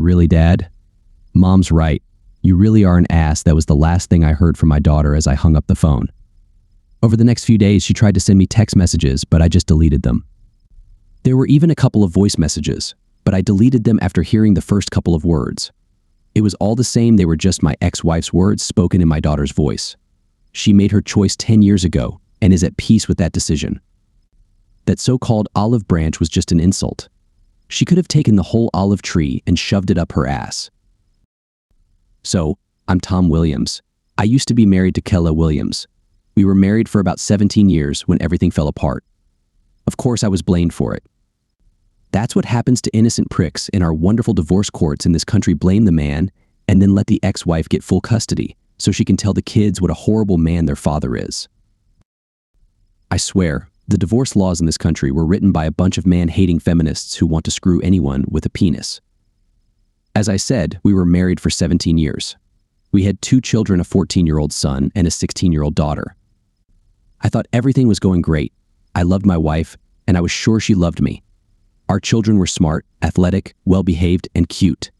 really, Dad?" "Mom's right. You really are an ass." That was the last thing I heard from my daughter as I hung up the phone. Over the next few days, she tried to send me text messages, but I just deleted them. There were even a couple of voice messages, but I deleted them after hearing the first couple of words. It was all the same, they were just my ex-wife's words spoken in my daughter's voice. She made her choice 10 years ago and is at peace with that decision. That so-called olive branch was just an insult. She could have taken the whole olive tree and shoved it up her ass. So, I'm Tom Williams. I used to be married to Kella Williams. We were married for about 17 years when everything fell apart. Of course, I was blamed for it. That's what happens to innocent pricks in our wonderful divorce courts in this country. Blame the man and then let the ex-wife get full custody so she can tell the kids what a horrible man their father is. I swear, the divorce laws in this country were written by a bunch of man-hating feminists who want to screw anyone with a penis. As I said, we were married for 17 years. We had 2 children, a 14-year-old son and a 16-year-old daughter. I thought everything was going great. I loved my wife, and I was sure she loved me. Our children were smart, athletic, well-behaved, and cute.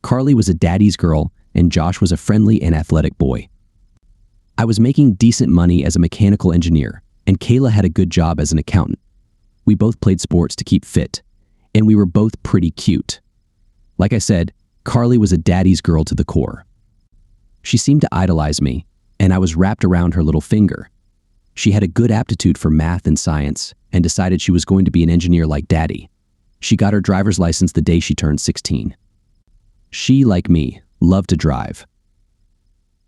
Carly was a daddy's girl, and Josh was a friendly and athletic boy. I was making decent money as a mechanical engineer, and Kayla had a good job as an accountant. We both played sports to keep fit, and we were both pretty cute. Like I said, Carly was a daddy's girl to the core. She seemed to idolize me, and I was wrapped around her little finger. She had a good aptitude for math and science and decided she was going to be an engineer like Daddy. She got her driver's license the day she turned 16. She, like me, loved to drive.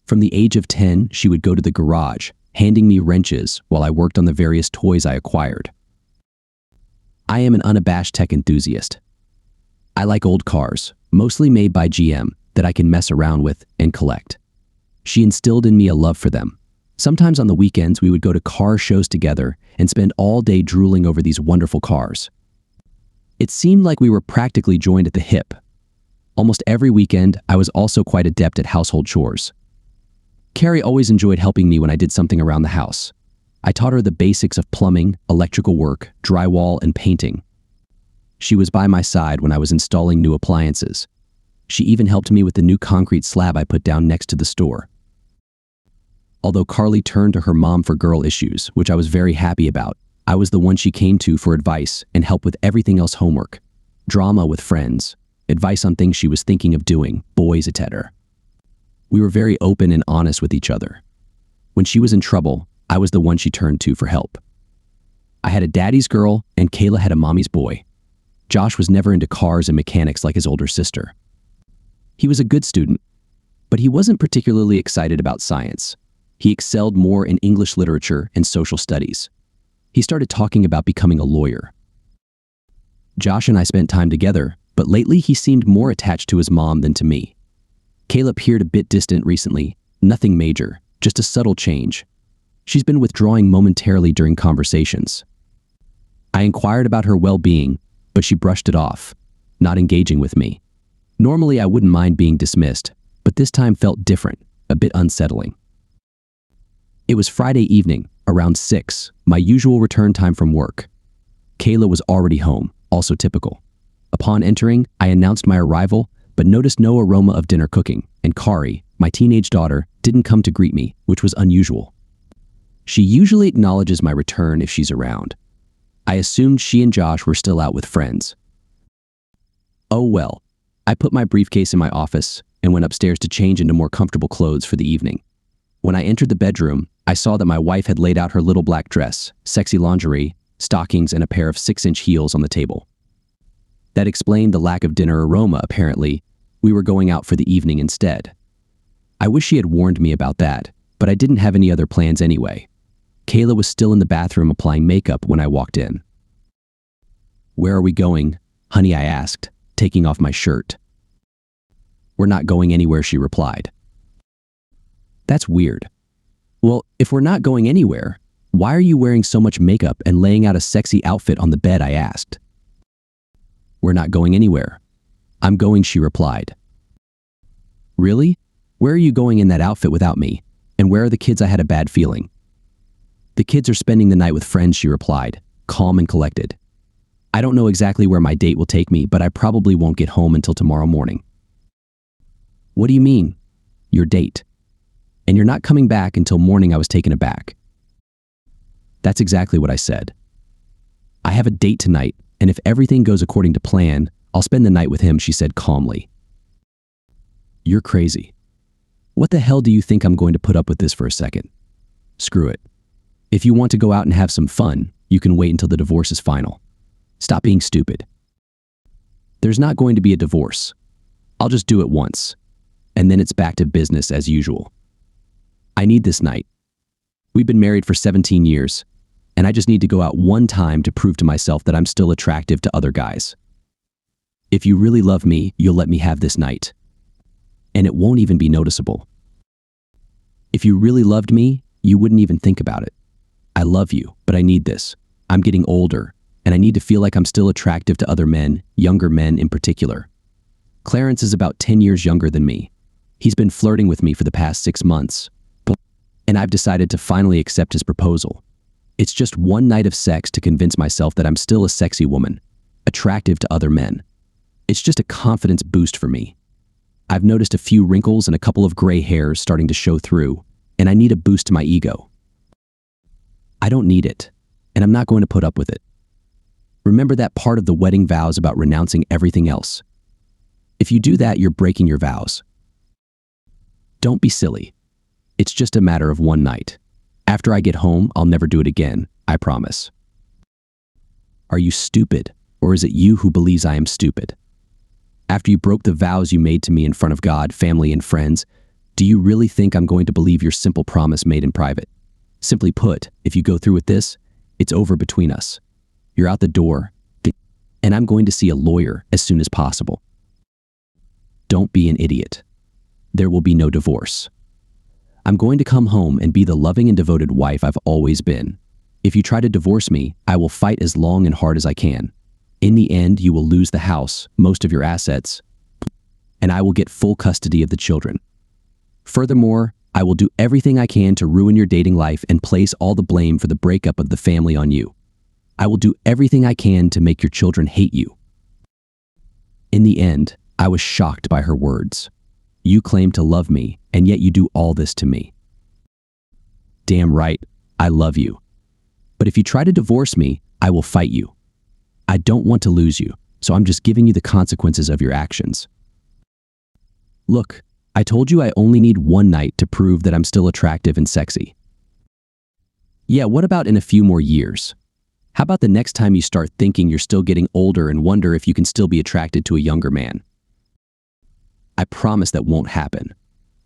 From the age of 10, she would go to the garage, handing me wrenches while I worked on the various toys I acquired. I am an unabashed tech enthusiast. I like old cars, mostly made by GM, that I can mess around with and collect. She instilled in me a love for them. Sometimes on the weekends, we would go to car shows together and spend all day drooling over these wonderful cars. It seemed like we were practically joined at the hip. Almost every weekend, I was also quite adept at household chores. Carrie always enjoyed helping me when I did something around the house. I taught her the basics of plumbing, electrical work, drywall, and painting. She was by my side when I was installing new appliances. She even helped me with the new concrete slab I put down next to the store. Although Carly turned to her mom for girl issues, which I was very happy about, I was the one she came to for advice and help with everything else: homework, drama with friends, advice on things she was thinking of doing, boys, etc. We were very open and honest with each other. When she was in trouble, I was the one she turned to for help. I had a daddy's girl and Kayla had a mommy's boy. Josh was never into cars and mechanics like his older sister. He was a good student, but he wasn't particularly excited about science. He excelled more in English literature and social studies. He started talking about becoming a lawyer. Josh and I spent time together, but lately he seemed more attached to his mom than to me. Kayla appeared a bit distant recently, nothing major, just a subtle change. She's been withdrawing momentarily during conversations. I inquired about her well-being, but she brushed it off, not engaging with me. Normally I wouldn't mind being dismissed, but this time felt different, a bit unsettling. It was Friday evening, around 6, my usual return time from work. Kayla was already home, also typical. Upon entering, I announced my arrival, but noticed no aroma of dinner cooking, and Kari, my teenage daughter, didn't come to greet me, which was unusual. She usually acknowledges my return if she's around. I assumed she and Josh were still out with friends. Oh well, I put my briefcase in my office and went upstairs to change into more comfortable clothes for the evening. When I entered the bedroom, I saw that my wife had laid out her little black dress, sexy lingerie, stockings, and a pair of 6-inch heels on the table. That explained the lack of dinner aroma, apparently. We were going out for the evening instead. I wish she had warned me about that, but I didn't have any other plans anyway. Kayla was still in the bathroom applying makeup when I walked in. "Where are we going, honey?" I asked, taking off my shirt. "We're not going anywhere," she replied. "That's weird." "Well, if we're not going anywhere, why are you wearing so much makeup and laying out a sexy outfit on the bed?" I asked. "We're not going anywhere." "I'm going," she replied. "Really? Where are you going in that outfit without me? And where are the kids?" I had a bad feeling. "The kids are spending the night with friends," she replied, calm and collected. "I don't know exactly where my date will take me, but I probably won't get home until tomorrow morning." What do you mean? Your date. And you're not coming back until morning. I was taken aback. That's exactly what I said. I have a date tonight, and if everything goes according to plan, I'll spend the night with him, she said calmly. You're crazy. What the hell do you think I'm going to put up with this for a second? Screw it. If you want to go out and have some fun, you can wait until the divorce is final. Stop being stupid. There's not going to be a divorce. I'll just do it once, and then it's back to business as usual. I need this night. We've been married for 17 years, and I just need to go out one time to prove to myself that I'm still attractive to other guys. If you really love me, you'll let me have this night. And it won't even be noticeable. If you really loved me, you wouldn't even think about it. I love you, but I need this. I'm getting older, and I need to feel like I'm still attractive to other men, younger men in particular. Clarence is about 10 years younger than me. He's been flirting with me for the past 6 months, and I've decided to finally accept his proposal. It's just one night of sex to convince myself that I'm still a sexy woman, attractive to other men. It's just a confidence boost for me. I've noticed a few wrinkles and a couple of gray hairs starting to show through, and I need a boost to my ego. I don't need it, and I'm not going to put up with it. Remember that part of the wedding vows about renouncing everything else? If you do that, you're breaking your vows. Don't be silly. It's just a matter of one night. After I get home, I'll never do it again, I promise. Are you stupid, or is it you who believes I am stupid? After you broke the vows you made to me in front of God, family, and friends, do you really think I'm going to believe your simple promise made in private? Simply put, if you go through with this, it's over between us. You're out the door, and I'm going to see a lawyer as soon as possible. Don't be an idiot. There will be no divorce. I'm going to come home and be the loving and devoted wife I've always been. If you try to divorce me, I will fight as long and hard as I can. In the end, you will lose the house, most of your assets, and I will get full custody of the children. Furthermore, I will do everything I can to ruin your dating life and place all the blame for the breakup of the family on you. I will do everything I can to make your children hate you. In the end, I was shocked by her words. You claim to love me, and yet you do all this to me. Damn right, I love you. But if you try to divorce me, I will fight you. I don't want to lose you, so I'm just giving you the consequences of your actions. Look, I told you I only need one night to prove that I'm still attractive and sexy. Yeah, what about in a few more years? How about the next time you start thinking you're still getting older and wonder if you can still be attracted to a younger man? I promise that won't happen.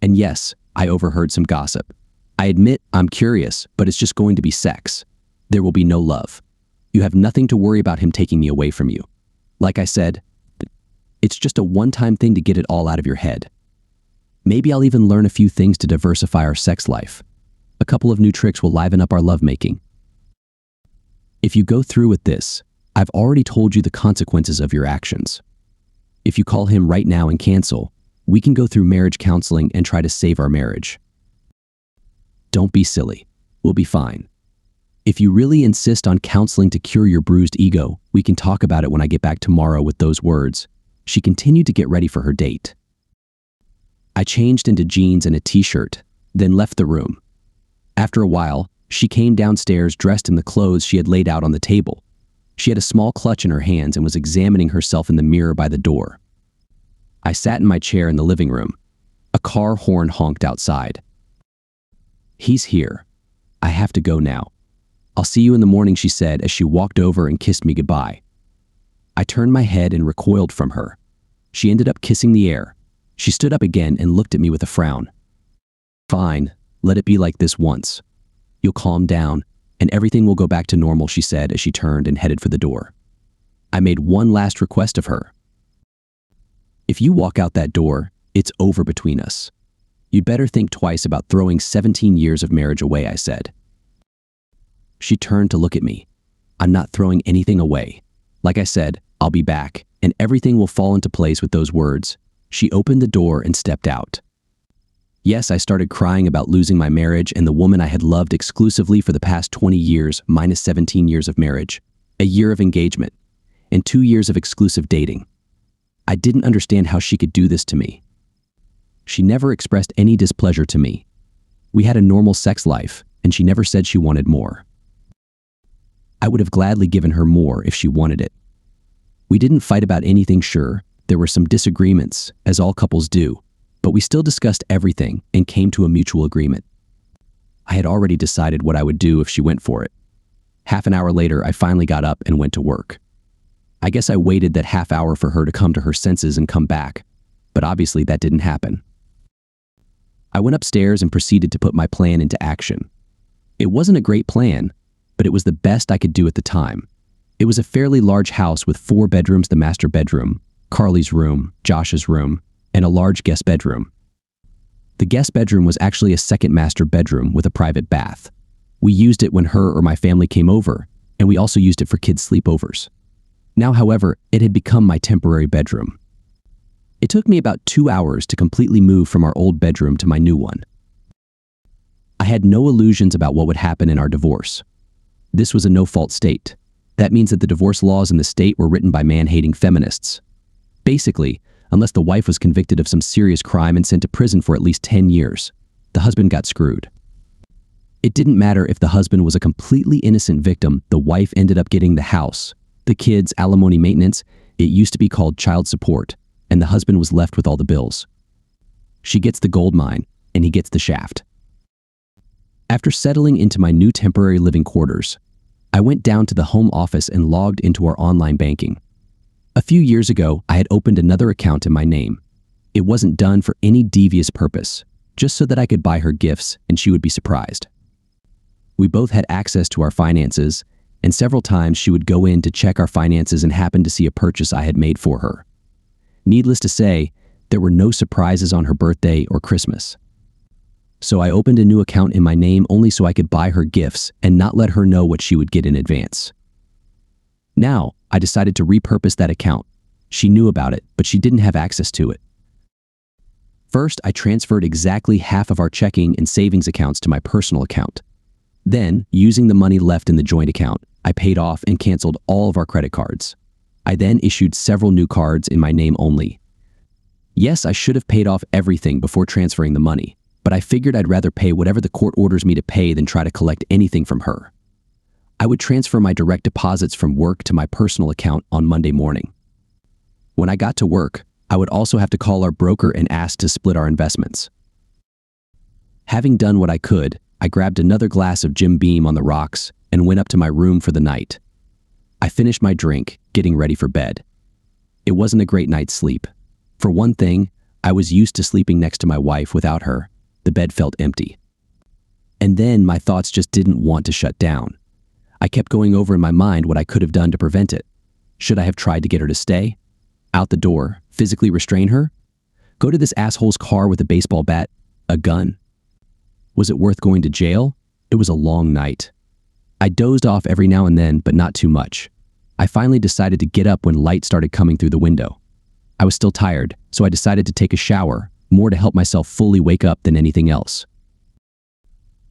And yes, I overheard some gossip. I admit I'm curious, but it's just going to be sex. There will be no love. You have nothing to worry about him taking me away from you. Like I said, it's just a one-time thing to get it all out of your head. Maybe I'll even learn a few things to diversify our sex life. A couple of new tricks will liven up our lovemaking. If you go through with this, I've already told you the consequences of your actions. If you call him right now and cancel, we can go through marriage counseling and try to save our marriage. Don't be silly. We'll be fine. If you really insist on counseling to cure your bruised ego, we can talk about it when I get back tomorrow. With those words, she continued to get ready for her date. I changed into jeans and a t-shirt, then left the room. After a while, she came downstairs dressed in the clothes she had laid out on the table. She had a small clutch in her hands and was examining herself in the mirror by the door. I sat in my chair in the living room. A car horn honked outside. He's here. I have to go now. I'll see you in the morning, she said as she walked over and kissed me goodbye. I turned my head and recoiled from her. She ended up kissing the air. She stood up again and looked at me with a frown. Fine, let it be like this once. You'll calm down, and everything will go back to normal, she said as she turned and headed for the door. I made one last request of her. If you walk out that door, it's over between us. You'd better think twice about throwing 17 years of marriage away, I said. She turned to look at me. I'm not throwing anything away. Like I said, I'll be back, and everything will fall into place. With those words, she opened the door and stepped out. Yes, I started crying about losing my marriage and the woman I had loved exclusively for the past 20 years, minus 17 years of marriage, a year of engagement, and 2 years of exclusive dating. I didn't understand how she could do this to me. She never expressed any displeasure to me. We had a normal sex life, and she never said she wanted more. I would have gladly given her more if she wanted it. We didn't fight about anything, sure. There were some disagreements, as all couples do, but we still discussed everything and came to a mutual agreement. I had already decided what I would do if she went for it. Half an hour later, I finally got up and went to work. I guess I waited that half hour for her to come to her senses and come back, but obviously that didn't happen. I went upstairs and proceeded to put my plan into action. It wasn't a great plan, but it was the best I could do at the time. It was a fairly large house with 4 bedrooms, the master bedroom, Carly's room, Josh's room, and a large guest bedroom. The guest bedroom was actually a second master bedroom with a private bath. We used it when her or my family came over, and we also used it for kids' sleepovers. Now, however, it had become my temporary bedroom. It took me about 2 hours to completely move from our old bedroom to my new one. I had no illusions about what would happen in our divorce. This was a no-fault state. That means that the divorce laws in the state were written by man-hating feminists. Basically, unless the wife was convicted of some serious crime and sent to prison for at least 10 years, the husband got screwed. It didn't matter if the husband was a completely innocent victim, the wife ended up getting the house, the kids' alimony maintenance, it used to be called child support, and the husband was left with all the bills. She gets the gold mine, and he gets the shaft. After settling into my new temporary living quarters, I went down to the home office and logged into our online banking. A few years ago, I had opened another account in my name. It wasn't done for any devious purpose, just so that I could buy her gifts and she would be surprised. We both had access to our finances, and several times she would go in to check our finances and happen to see a purchase I had made for her. Needless to say, there were no surprises on her birthday or Christmas. So I opened a new account in my name only so I could buy her gifts and not let her know what she would get in advance. Now, I decided to repurpose that account. She knew about it, but she didn't have access to it. First, I transferred exactly half of our checking and savings accounts to my personal account. Then, using the money left in the joint account, I paid off and canceled all of our credit cards. I then issued several new cards in my name only. Yes, I should have paid off everything before transferring the money, but I figured I'd rather pay whatever the court orders me to pay than try to collect anything from her. I would transfer my direct deposits from work to my personal account on Monday morning. When I got to work, I would also have to call our broker and ask to split our investments. Having done what I could, I grabbed another glass of Jim Beam on the rocks and went up to my room for the night. I finished my drink, getting ready for bed. It wasn't a great night's sleep. For one thing, I was used to sleeping next to my wife without her. The bed felt empty. And then my thoughts just didn't want to shut down. I kept going over in my mind what I could have done to prevent it. Should I have tried to get her to stay? Out the door, physically restrain her? Go to this asshole's car with a baseball bat? A gun? Was it worth going to jail? It was a long night. I dozed off every now and then, but not too much. I finally decided to get up when light started coming through the window. I was still tired, so I decided to take a shower, more to help myself fully wake up than anything else.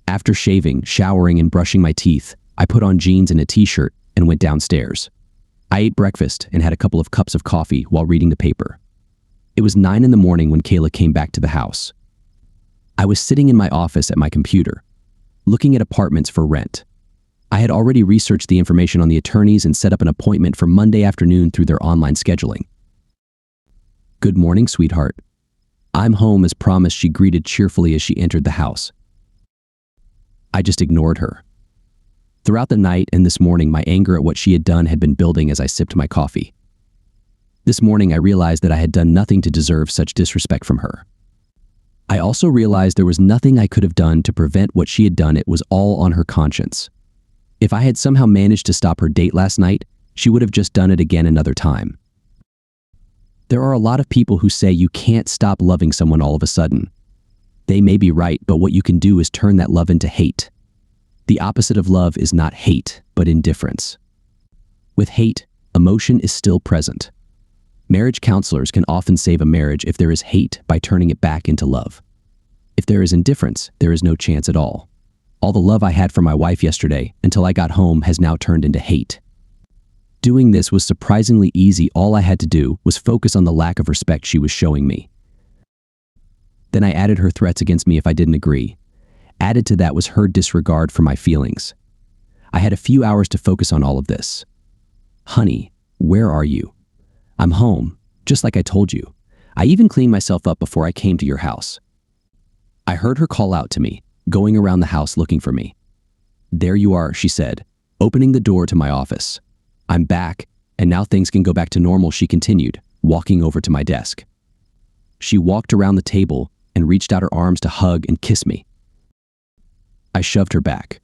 After shaving, showering, and brushing my teeth, I put on jeans and a t-shirt and went downstairs. I ate breakfast and had a couple of cups of coffee while reading the paper. It was 9 in the morning when Kayla came back to the house. I was sitting in my office at my computer, looking at apartments for rent. I had already researched the information on the attorneys and set up an appointment for Monday afternoon through their online scheduling. "Good morning, sweetheart. I'm home as promised," she greeted cheerfully as she entered the house. I just ignored her. Throughout the night and this morning, my anger at what she had done had been building as I sipped my coffee. This morning, I realized that I had done nothing to deserve such disrespect from her. I also realized there was nothing I could have done to prevent what she had done. It was all on her conscience. If I had somehow managed to stop her date last night, she would have just done it again another time. There are a lot of people who say you can't stop loving someone all of a sudden. They may be right, but what you can do is turn that love into hate. The opposite of love is not hate, but indifference. With hate, emotion is still present. Marriage counselors can often save a marriage if there is hate by turning it back into love. If there is indifference, there is no chance at all. All the love I had for my wife yesterday until I got home has now turned into hate. Doing this was surprisingly easy. All I had to do was focus on the lack of respect she was showing me. Then I added her threats against me if I didn't agree. Added to that was her disregard for my feelings. I had a few hours to focus on all of this. Honey, where are you? I'm home, just like I told you. I even cleaned myself up before I came to your house. I heard her call out to me, going around the house looking for me. There you are, she said, opening the door to my office. I'm back, and now things can go back to normal, she continued, walking over to my desk. She walked around the table and reached out her arms to hug and kiss me. I shoved her back.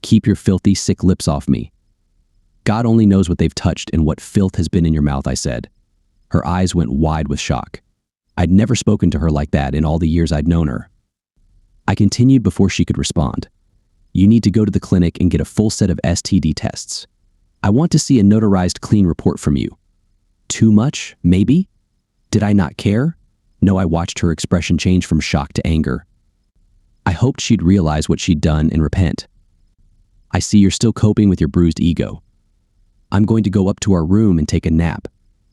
Keep your filthy, sick lips off me. God only knows what they've touched and what filth has been in your mouth, I said. Her eyes went wide with shock. I'd never spoken to her like that in all the years I'd known her. I continued before she could respond. You need to go to the clinic and get a full set of STD tests. I want to see a notarized clean report from you. Too much, maybe? Did I not care? No, I watched her expression change from shock to anger. I hoped she'd realize what she'd done and repent. I see you're still coping with your bruised ego. I'm going to go up to our room and take a nap.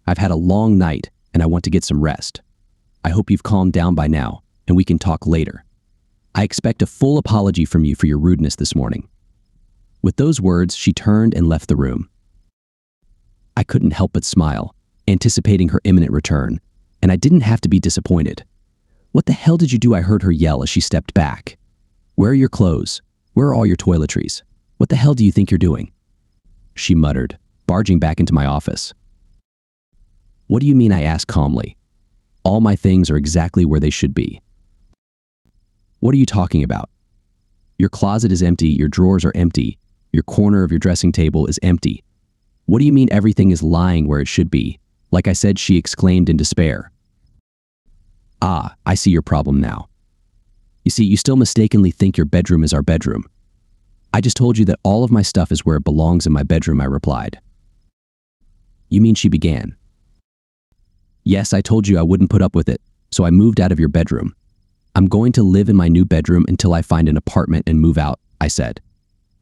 I've had a long night and I want to get some rest. I hope you've calmed down by now and we can talk later. I expect a full apology from you for your rudeness this morning. With those words, she turned and left the room. I couldn't help but smile, anticipating her imminent return, and I didn't have to be disappointed. What the hell did you do? I heard her yell as she stepped back. Where are your clothes? Where are all your toiletries? What the hell do you think you're doing? She muttered, barging back into my office. What do you mean? I asked calmly. All my things are exactly where they should be. What are you talking about? Your closet is empty, your drawers are empty, your corner of your dressing table is empty. What do you mean everything is lying where it should be? Like I said, she exclaimed in despair. Ah, I see your problem now. You see, you still mistakenly think your bedroom is our bedroom. I just told you that all of my stuff is where it belongs in my bedroom, I replied. You mean, she began. Yes, I told you I wouldn't put up with it, so I moved out of your bedroom. I'm going to live in my new bedroom until I find an apartment and move out, I said.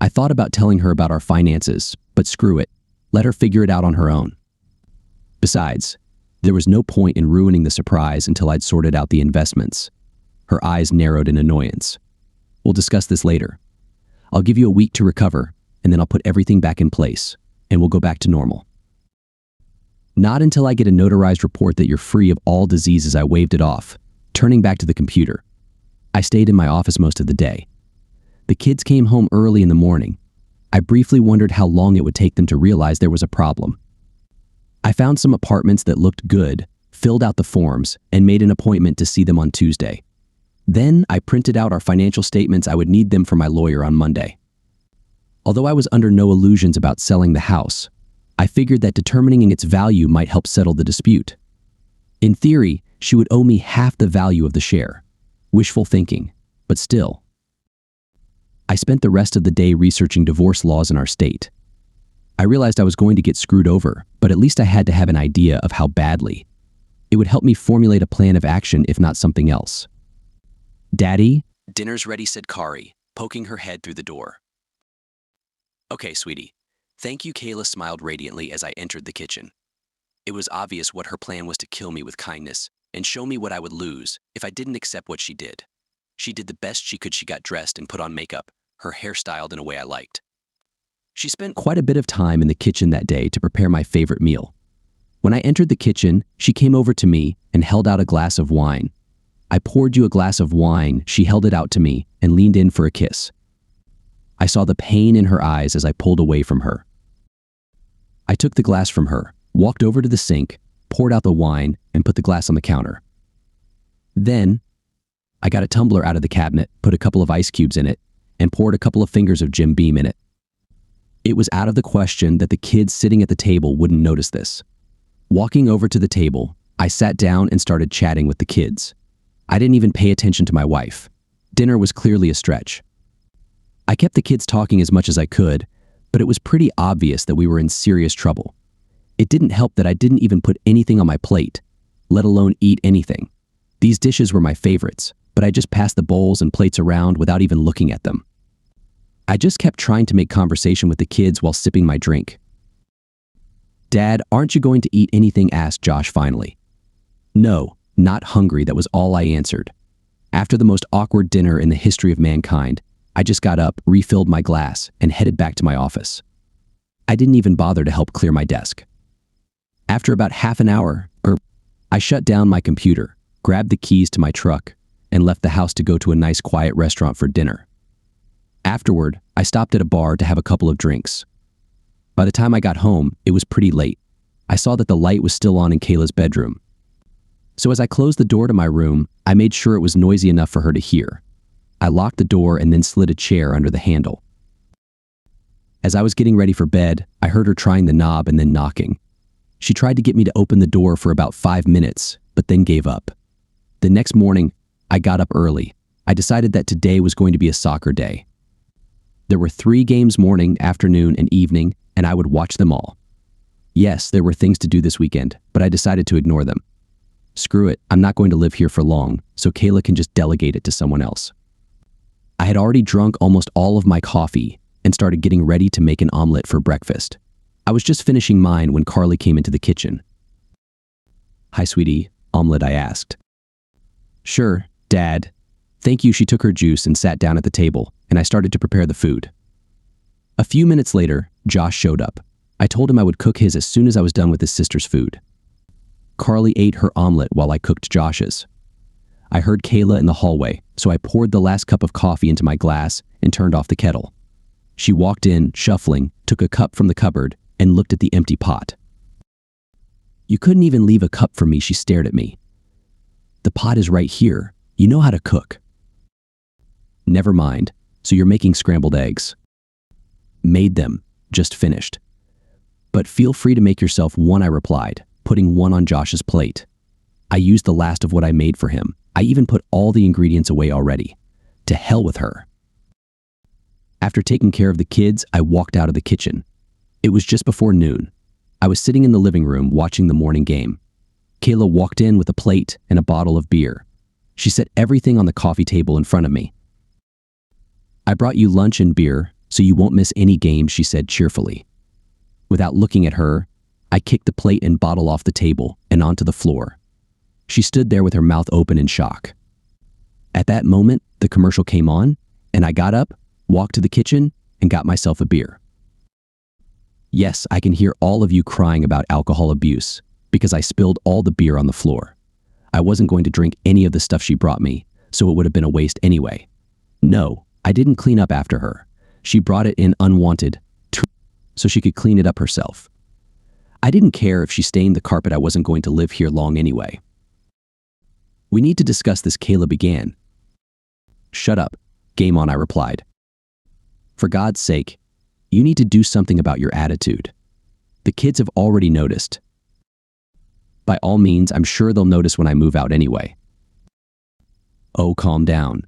I thought about telling her about our finances, but screw it. Let her figure it out on her own. Besides, there was no point in ruining the surprise until I'd sorted out the investments. Her eyes narrowed in annoyance. We'll discuss this later. I'll give you a week to recover, and then I'll put everything back in place, and we'll go back to normal. Not until I get a notarized report that you're free of all diseases, I waved it off, turning back to the computer. I stayed in my office most of the day. The kids came home early in the morning. I briefly wondered how long it would take them to realize there was a problem. I found some apartments that looked good, filled out the forms, and made an appointment to see them on Tuesday. Then I printed out our financial statements. I would need them for my lawyer on Monday. Although I was under no illusions about selling the house, I figured that determining its value might help settle the dispute. In theory, she would owe me half the value of the share. Wishful thinking, but still. I spent the rest of the day researching divorce laws in our state. I realized I was going to get screwed over, but at least I had to have an idea of how badly. It would help me formulate a plan of action, if not something else. Daddy? Dinner's ready, said Kari, poking her head through the door. Okay, sweetie. Thank you, Kayla smiled radiantly as I entered the kitchen. It was obvious what her plan was, to kill me with kindness and show me what I would lose if I didn't accept what she did. She did the best she could. She got dressed and put on makeup, her hair styled in a way I liked. She spent quite a bit of time in the kitchen that day to prepare my favorite meal. When I entered the kitchen, she came over to me and held out a glass of wine. I poured you a glass of wine. She held it out to me and leaned in for a kiss. I saw the pain in her eyes as I pulled away from her. I took the glass from her, walked over to the sink, poured out the wine, and put the glass on the counter. Then, I got a tumbler out of the cabinet, put a couple of ice cubes in it, and poured a couple of fingers of Jim Beam in it. It was out of the question that the kids sitting at the table wouldn't notice this. Walking over to the table, I sat down and started chatting with the kids. I didn't even pay attention to my wife. Dinner was clearly a stretch. I kept the kids talking as much as I could, but it was pretty obvious that we were in serious trouble. It didn't help that I didn't even put anything on my plate, let alone eat anything. These dishes were my favorites, but I just passed the bowls and plates around without even looking at them. I just kept trying to make conversation with the kids while sipping my drink. Dad, aren't you going to eat anything? Asked Josh finally. No, not hungry, that was all I answered. After the most awkward dinner in the history of mankind, I just got up, refilled my glass, and headed back to my office. I didn't even bother to help clear my desk. After about half an hour, I shut down my computer, grabbed the keys to my truck, and left the house to go to a nice quiet restaurant for dinner. Afterward, I stopped at a bar to have a couple of drinks. By the time I got home, it was pretty late. I saw that the light was still on in Kayla's bedroom. So as I closed the door to my room, I made sure it was noisy enough for her to hear. I locked the door and then slid a chair under the handle. As I was getting ready for bed, I heard her trying the knob and then knocking. She tried to get me to open the door for about 5 minutes, but then gave up. The next morning, I got up early. I decided that today was going to be a soccer day. There were 3 games morning, afternoon, and evening, and I would watch them all. Yes, there were things to do this weekend, but I decided to ignore them. Screw it, I'm not going to live here for long, so Kayla can just delegate it to someone else. I had already drunk almost all of my coffee and started getting ready to make an omelet for breakfast. I was just finishing mine when Carly came into the kitchen. "Hi, sweetie, omelet?" I asked. "Sure, Dad. Thank you." She took her juice and sat down at the table, and I started to prepare the food. A few minutes later, Josh showed up. I told him I would cook his as soon as I was done with his sister's food. Carly ate her omelet while I cooked Josh's. I heard Kayla in the hallway, so I poured the last cup of coffee into my glass and turned off the kettle. She walked in, shuffling, took a cup from the cupboard, and looked at the empty pot. "You couldn't even leave a cup for me," she stared at me. "The pot is right here. You know how to cook." "Never mind. So you're making scrambled eggs." "Made them. Just finished." "But feel free to make yourself one," I replied, putting one on Josh's plate. I used the last of what I made for him. I even put all the ingredients away already. To hell with her. After taking care of the kids, I walked out of the kitchen. It was just before noon. I was sitting in the living room watching the morning game. Kayla walked in with a plate and a bottle of beer. She set everything on the coffee table in front of me. "I brought you lunch and beer, so you won't miss any games," she said cheerfully. Without looking at her, I kicked the plate and bottle off the table and onto the floor. She stood there with her mouth open in shock. At that moment, the commercial came on, and I got up, walked to the kitchen, and got myself a beer. Yes, I can hear all of you crying about alcohol abuse because I spilled all the beer on the floor. I wasn't going to drink any of the stuff she brought me, so it would have been a waste anyway. No, I didn't clean up after her. She brought it in unwanted, so she could clean it up herself. I didn't care if she stained the carpet. I wasn't going to live here long anyway. "We need to discuss this," Kayla began. "Shut up. Game on," I replied. "For God's sake, you need to do something about your attitude. The kids have already noticed. By all means, I'm sure they'll notice when I move out anyway." "Oh, calm down.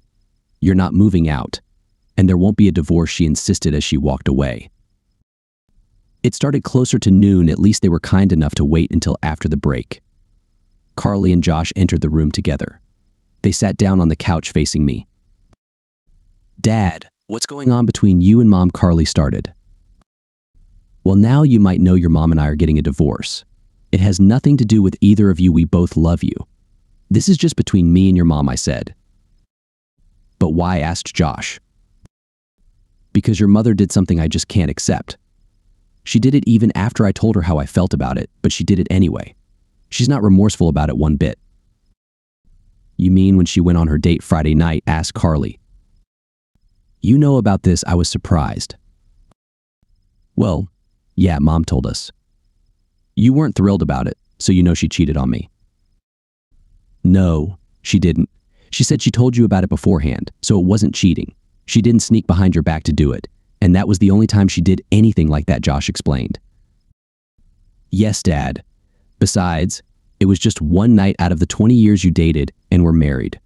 You're not moving out, and there won't be a divorce," she insisted as she walked away. It started closer to noon. At least they were kind enough to wait until after the break. Carly and Josh entered the room together. They sat down on the couch facing me. "Dad, what's going on between you and Mom?" Carly started. "Well, now you might know your mom and I are getting a divorce. It has nothing to do with either of you. We both love you. This is just between me and your mom," I said. "But why?" asked Josh. "Because your mother did something I just can't accept. She did it even after I told her how I felt about it, but she did it anyway. She's not remorseful about it one bit." "You mean when she went on her date Friday night?" asked Carly. "You know about this?" I was surprised. "Well, yeah, Mom told us. You weren't thrilled about it, so you know she cheated on me." "No, she didn't. She said she told you about it beforehand, so it wasn't cheating. She didn't sneak behind your back to do it, and that was the only time she did anything like that," Josh explained. "Yes, Dad. Besides, it was just one night out of the 20 years you dated and were married.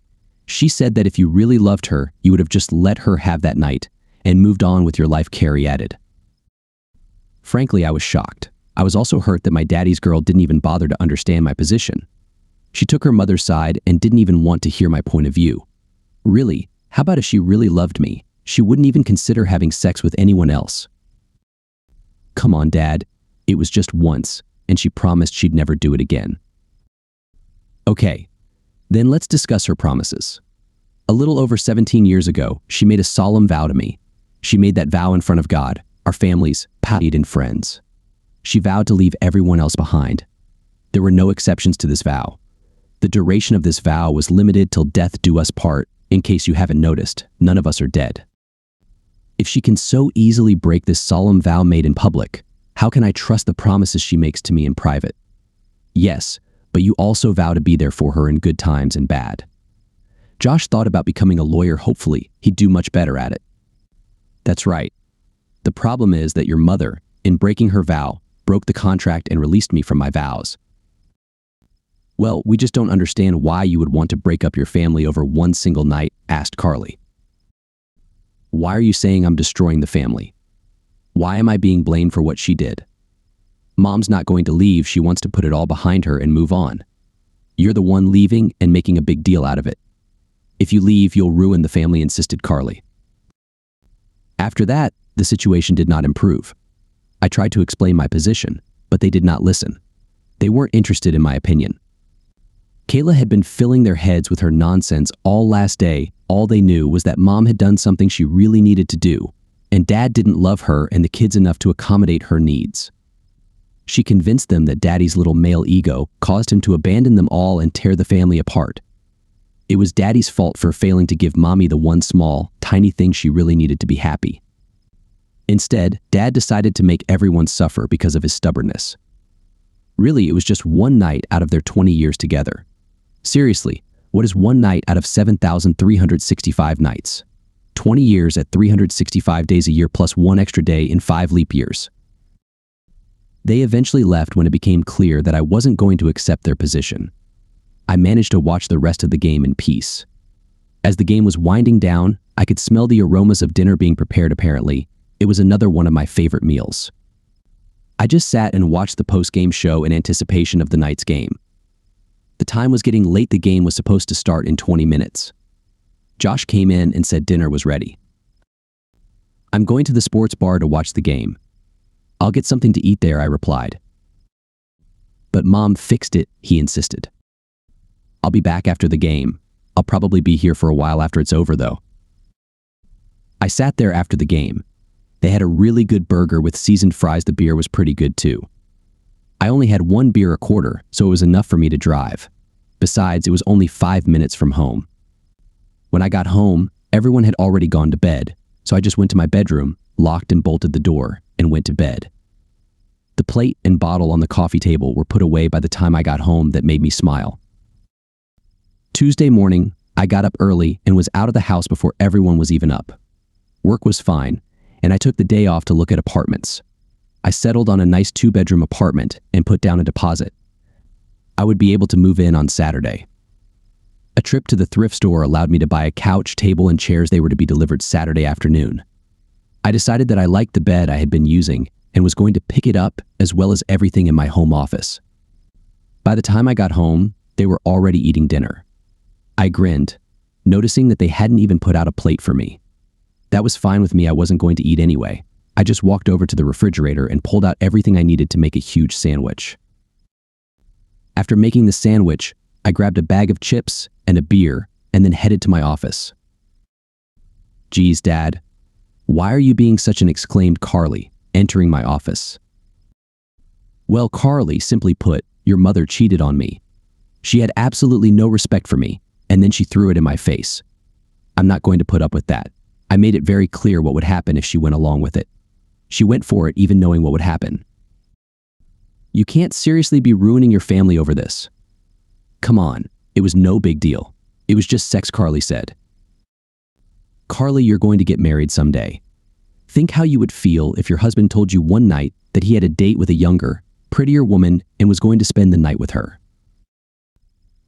She said that if you really loved her, you would have just let her have that night and moved on with your life," Carrie added. Frankly, I was shocked. I was also hurt that my daddy's girl didn't even bother to understand my position. She took her mother's side and didn't even want to hear my point of view. Really, how about if she really loved me? She wouldn't even consider having sex with anyone else. "Come on, Dad. It was just once, and she promised she'd never do it again." "Okay, then let's discuss her promises. A little over 17 years ago, she made a solemn vow to me. She made that vow in front of God, our families, pals, and friends. She vowed to leave everyone else behind. There were no exceptions to this vow. The duration of this vow was limited till death do us part. In case you haven't noticed, none of us are dead. If she can so easily break this solemn vow made in public, how can I trust the promises she makes to me in private? Yes, but you also vow to be there for her in good times and bad. Josh thought about becoming a lawyer. Hopefully, he'd do much better at it. That's right. The problem is that your mother, in breaking her vow, broke the contract and released me from my vows. Well, we just don't understand why you would want to break up your family over one single night, asked Carly. Why are you saying I'm destroying the family? Why am I being blamed for what she did? Mom's not going to leave. She wants to put it all behind her and move on. You're the one leaving and making a big deal out of it. If you leave, you'll ruin the family, insisted Carly. After that, the situation did not improve. I tried to explain my position, but they did not listen. They weren't interested in my opinion. Kayla had been filling their heads with her nonsense all last day. All they knew was that Mom had done something she really needed to do, and Dad didn't love her and the kids enough to accommodate her needs. She convinced them that Daddy's little male ego caused him to abandon them all and tear the family apart. It was Daddy's fault for failing to give Mommy the one small, tiny thing she really needed to be happy. Instead, Dad decided to make everyone suffer because of his stubbornness. Really, it was just one night out of their 20 years together. Seriously, what is one night out of 7,365 nights? 20 years at 365 days a year plus one extra day in 5 leap years. They eventually left when it became clear that I wasn't going to accept their position. I managed to watch the rest of the game in peace. As the game was winding down, I could smell the aromas of dinner being prepared. Apparently, it was another one of my favorite meals. I just sat and watched the post-game show in anticipation of the night's game. The time was getting late. The game was supposed to start in 20 minutes. Josh came in and said dinner was ready. I'm going to the sports bar to watch the game. I'll get something to eat there, I replied. But Mom fixed it, he insisted. I'll be back after the game. I'll probably be here for a while after it's over, though. I sat there after the game. They had a really good burger with seasoned fries. The beer was pretty good, too. I only had 1 beer a quarter, so it was enough for me to drive. Besides, it was only 5 minutes from home. When I got home, everyone had already gone to bed, so I just went to my bedroom, locked and bolted the door, and went to bed. The plate and bottle on the coffee table were put away by the time I got home. That made me smile. Tuesday morning, I got up early and was out of the house before everyone was even up. Work was fine, and I took the day off to look at apartments. I settled on a nice 2-bedroom apartment and put down a deposit. I would be able to move in on Saturday. A trip to the thrift store allowed me to buy a couch, table, and chairs. They were to be delivered Saturday afternoon. I decided that I liked the bed I had been using and was going to pick it up as well as everything in my home office. By the time I got home, they were already eating dinner. I grinned, noticing that they hadn't even put out a plate for me. That was fine with me. I wasn't going to eat anyway. I just walked over to the refrigerator and pulled out everything I needed to make a huge sandwich. After making the sandwich, I grabbed a bag of chips and a beer and then headed to my office. Geez, Dad, why are you being such an exclaimed Carly, entering my office. Well, Carly, simply put, your mother cheated on me. She had absolutely no respect for me, and then she threw it in my face. I'm not going to put up with that. I made it very clear what would happen if she went along with it. She went for it even knowing what would happen. You can't seriously be ruining your family over this. Come on, it was no big deal. It was just sex, Carly said. Carly, you're going to get married someday. Think how you would feel if your husband told you one night that he had a date with a younger, prettier woman and was going to spend the night with her.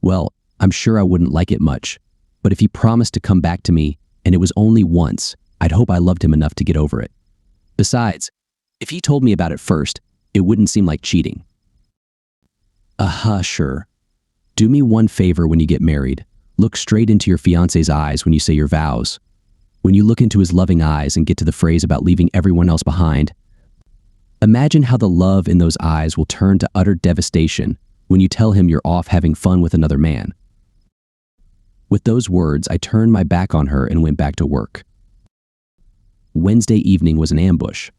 Well, I'm sure I wouldn't like it much, but if he promised to come back to me and it was only once, I'd hope I loved him enough to get over it. Besides, if he told me about it first, it wouldn't seem like cheating. Sure. Do me one favor when you get married. Look straight into your fiancé's eyes when you say your vows. When you look into his loving eyes and get to the phrase about leaving everyone else behind, imagine how the love in those eyes will turn to utter devastation when you tell him you're off having fun with another man. With those words, I turned my back on her and went back to work. Wednesday evening was an ambush.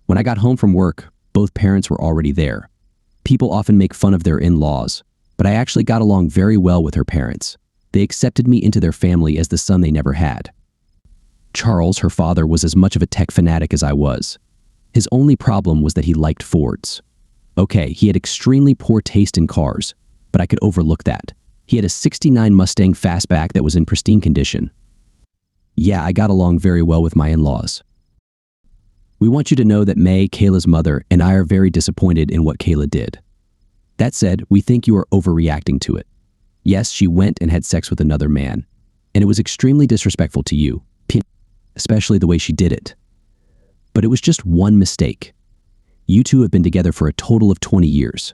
When I got home from work, both parents were already there. People often make fun of their in-laws, but I actually got along very well with her parents. They accepted me into their family as the son they never had. Charles, her father, was as much of a tech fanatic as I was. His only problem was that he liked Fords. Okay, he had extremely poor taste in cars, but I could overlook that. He had a '69 Mustang Fastback that was in pristine condition. Yeah, I got along very well with my in-laws. We want you to know that May, Kayla's mother, and I are very disappointed in what Kayla did. That said, we think you are overreacting to it. Yes, she went and had sex with another man, and it was extremely disrespectful to you, especially the way she did it. But it was just one mistake. You two have been together for a total of 20 years.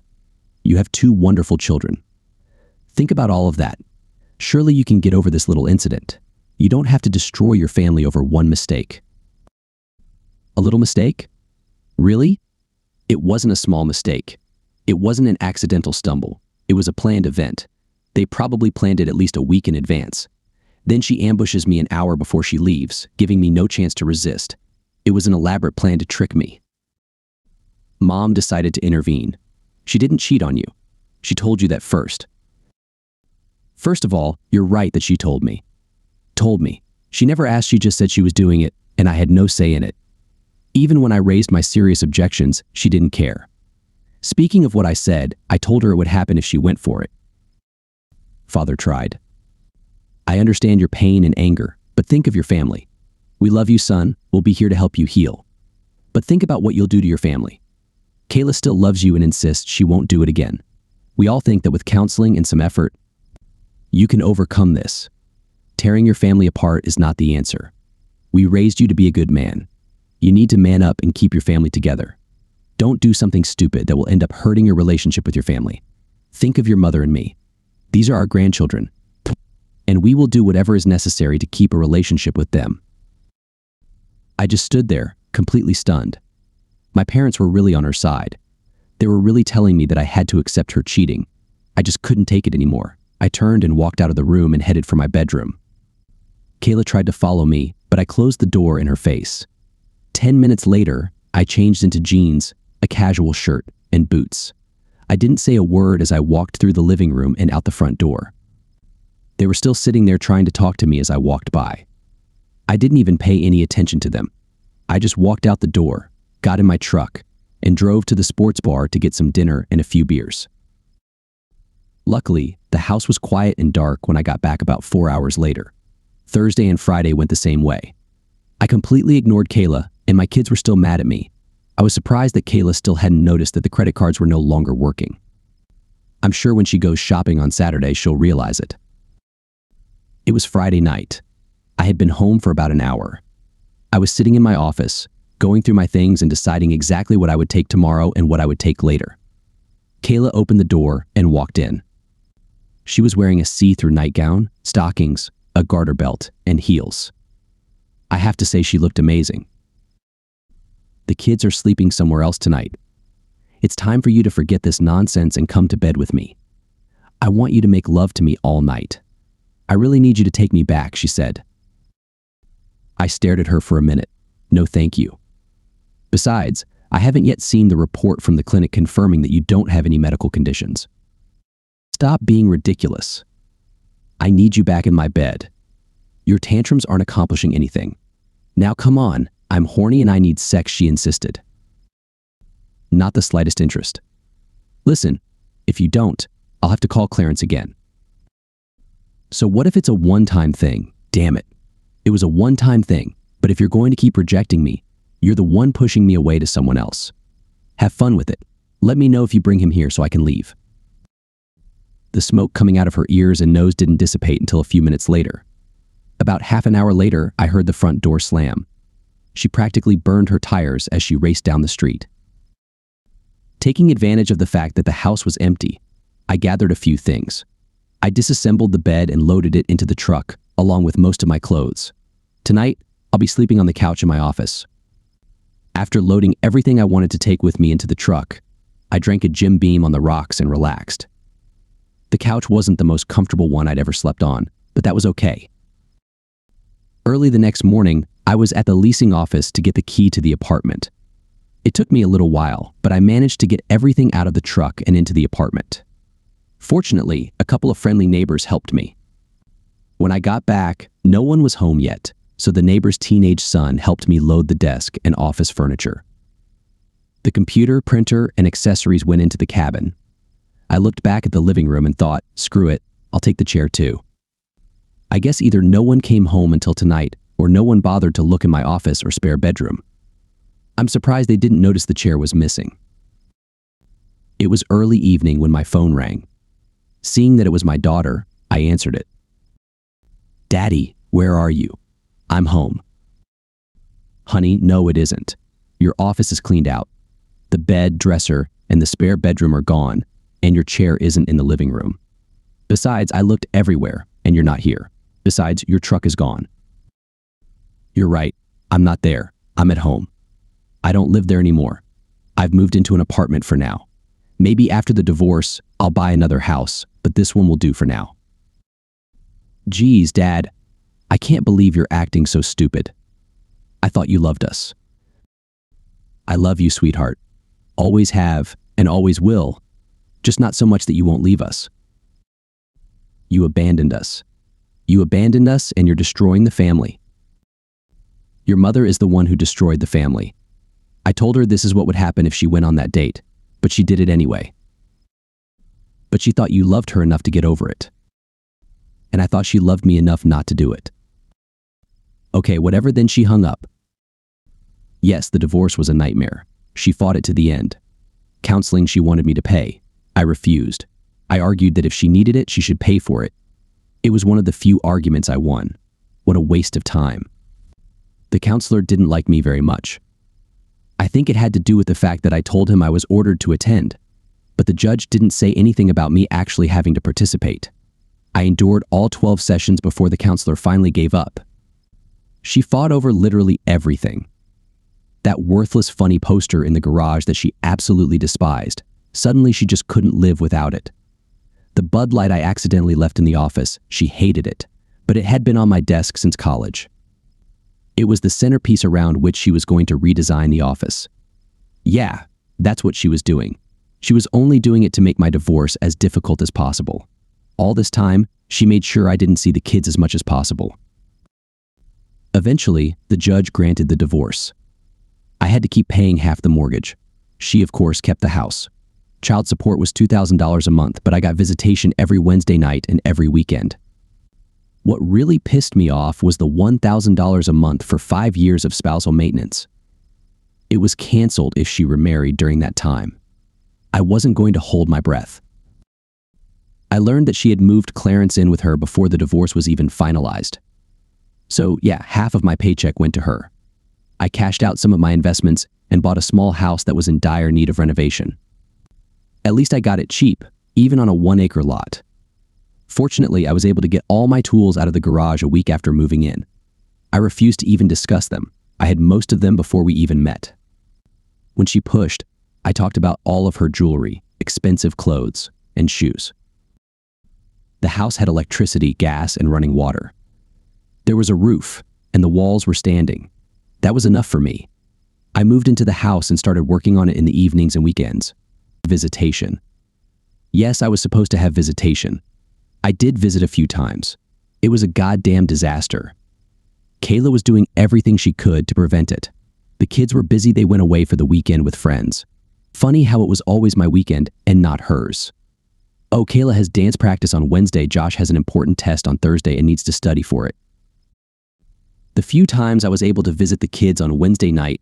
You have 2 wonderful children. Think about all of that. Surely you can get over this little incident. You don't have to destroy your family over one mistake. A little mistake? Really? It wasn't a small mistake. It wasn't an accidental stumble. It was a planned event. They probably planned it at least a week in advance. Then she ambushes me an hour before she leaves, giving me no chance to resist. It was an elaborate plan to trick me. Mom decided to intervene. She didn't cheat on you. She told you that first. First of all, you're right that she told me. Told me. She never asked, she just said she was doing it, and I had no say in it. Even when I raised my serious objections, she didn't care. Speaking of what I said, I told her it would happen if she went for it. Father tried. I understand your pain and anger, but think of your family. We love you, son. We'll be here to help you heal. But think about what you'll do to your family. Kayla still loves you and insists she won't do it again. We all think that with counseling and some effort, you can overcome this. Tearing your family apart is not the answer. We raised you to be a good man. You need to man up and keep your family together. Don't do something stupid that will end up hurting your relationship with your family. Think of your mother and me. These are our grandchildren, and we will do whatever is necessary to keep a relationship with them. I just stood there, completely stunned. My parents were really on her side. They were really telling me that I had to accept her cheating. I just couldn't take it anymore. I turned and walked out of the room and headed for my bedroom. Kayla tried to follow me, but I closed the door in her face. 10 minutes later, I changed into jeans, a casual shirt, and boots. I didn't say a word as I walked through the living room and out the front door. They were still sitting there trying to talk to me as I walked by. I didn't even pay any attention to them. I just walked out the door, got in my truck, and drove to the sports bar to get some dinner and a few beers. Luckily, the house was quiet and dark when I got back about 4 hours later. Thursday and Friday went the same way. I completely ignored Kayla, and my kids were still mad at me. I was surprised that Kayla still hadn't noticed that the credit cards were no longer working. I'm sure when she goes shopping on Saturday, she'll realize it. It was Friday night. I had been home for about an hour. I was sitting in my office, going through my things and deciding exactly what I would take tomorrow and what I would take later. Kayla opened the door and walked in. She was wearing a see-through nightgown, stockings, a garter belt, and heels. I have to say she looked amazing. The kids are sleeping somewhere else tonight. It's time for you to forget this nonsense and come to bed with me. I want you to make love to me all night. I really need you to take me back, she said. I stared at her for a minute. No, thank you. Besides, I haven't yet seen the report from the clinic confirming that you don't have any medical conditions. Stop being ridiculous. I need you back in my bed. Your tantrums aren't accomplishing anything. Now come on, I'm horny and I need sex, she insisted. Not the slightest interest. Listen, if you don't, I'll have to call Clarence again. So what if it's a one-time thing? Damn it. It was a one-time thing, but if you're going to keep rejecting me, you're the one pushing me away to someone else. Have fun with it. Let me know if you bring him here so I can leave. The smoke coming out of her ears and nose didn't dissipate until a few minutes later. About half an hour later, I heard the front door slam. She practically burned her tires as she raced down the street. Taking advantage of the fact that the house was empty, I gathered a few things. I disassembled the bed and loaded it into the truck, along with most of my clothes. Tonight, I'll be sleeping on the couch in my office. After loading everything I wanted to take with me into the truck, I drank a Jim Beam on the rocks and relaxed. The couch wasn't the most comfortable one I'd ever slept on, but that was okay. Early the next morning, I was at the leasing office to get the key to the apartment. It took me a little while, but I managed to get everything out of the truck and into the apartment. Fortunately, a couple of friendly neighbors helped me. When I got back, no one was home yet, so the neighbor's teenage son helped me load the desk and office furniture. The computer, printer, and accessories went into the cabin. I looked back at the living room and thought, screw it, I'll take the chair too. I guess either no one came home until tonight, or no one bothered to look in my office or spare bedroom. I'm surprised they didn't notice the chair was missing. It was early evening when my phone rang. Seeing that it was my daughter, I answered it. "Daddy, where are you?" "I'm home." "Honey, no it isn't. Your office is cleaned out. The bed, dresser, and the spare bedroom are gone, and your chair isn't in the living room. Besides, I looked everywhere, and you're not here. Besides, your truck is gone." "You're right. I'm not there. I'm at home. I don't live there anymore. I've moved into an apartment for now. Maybe after the divorce, I'll buy another house, but this one will do for now." "Geez, Dad, I can't believe you're acting so stupid. I thought you loved us." "I love you, sweetheart. Always have, and always will. Just not so much that you won't leave us." "You abandoned us. You abandoned us, and you're destroying the family." "Your mother is the one who destroyed the family. I told her this is what would happen if she went on that date, but she did it anyway. But she thought you loved her enough to get over it. And I thought she loved me enough not to do it." "Okay, whatever, then she hung up." "Yes, the divorce was a nightmare. She fought it to the end. Counseling she wanted me to pay. I refused. I argued that if she needed it, she should pay for it. It was one of the few arguments I won. What a waste of time. The counselor didn't like me very much. I think it had to do with the fact that I told him I was ordered to attend, but the judge didn't say anything about me actually having to participate. I endured all 12 sessions before the counselor finally gave up. She fought over literally everything. That worthless funny poster in the garage that she absolutely despised. Suddenly she just couldn't live without it. The Bud Light I accidentally left in the office, she hated it, but it had been on my desk since college. It was the centerpiece around which she was going to redesign the office. Yeah, that's what she was doing. She was only doing it to make my divorce as difficult as possible. All this time, she made sure I didn't see the kids as much as possible. Eventually, the judge granted the divorce. I had to keep paying half the mortgage. She, of course, kept the house. Child support was $2,000 a month, but I got visitation every Wednesday night and every weekend. What really pissed me off was the $1,000 a month for 5 years of spousal maintenance. It was canceled if she remarried during that time. I wasn't going to hold my breath. I learned that she had moved Clarence in with her before the divorce was even finalized. So yeah, half of my paycheck went to her. I cashed out some of my investments and bought a small house that was in dire need of renovation. At least I got it cheap, even on a 1-acre lot. Fortunately, I was able to get all my tools out of the garage a week after moving in. I refused to even discuss them. I had most of them before we even met. When she pushed, I talked about all of her jewelry, expensive clothes, and shoes. The house had electricity, gas, and running water. There was a roof, and the walls were standing. That was enough for me. I moved into the house and started working on it in the evenings and weekends. Visitation. Yes, I was supposed to have visitation. I did visit a few times. It was a goddamn disaster. Kayla was doing everything she could to prevent it. The kids were busy, they went away for the weekend with friends. Funny how it was always my weekend and not hers. Oh, Kayla has dance practice on Wednesday, Josh has an important test on Thursday and needs to study for it. The few times I was able to visit the kids on Wednesday night,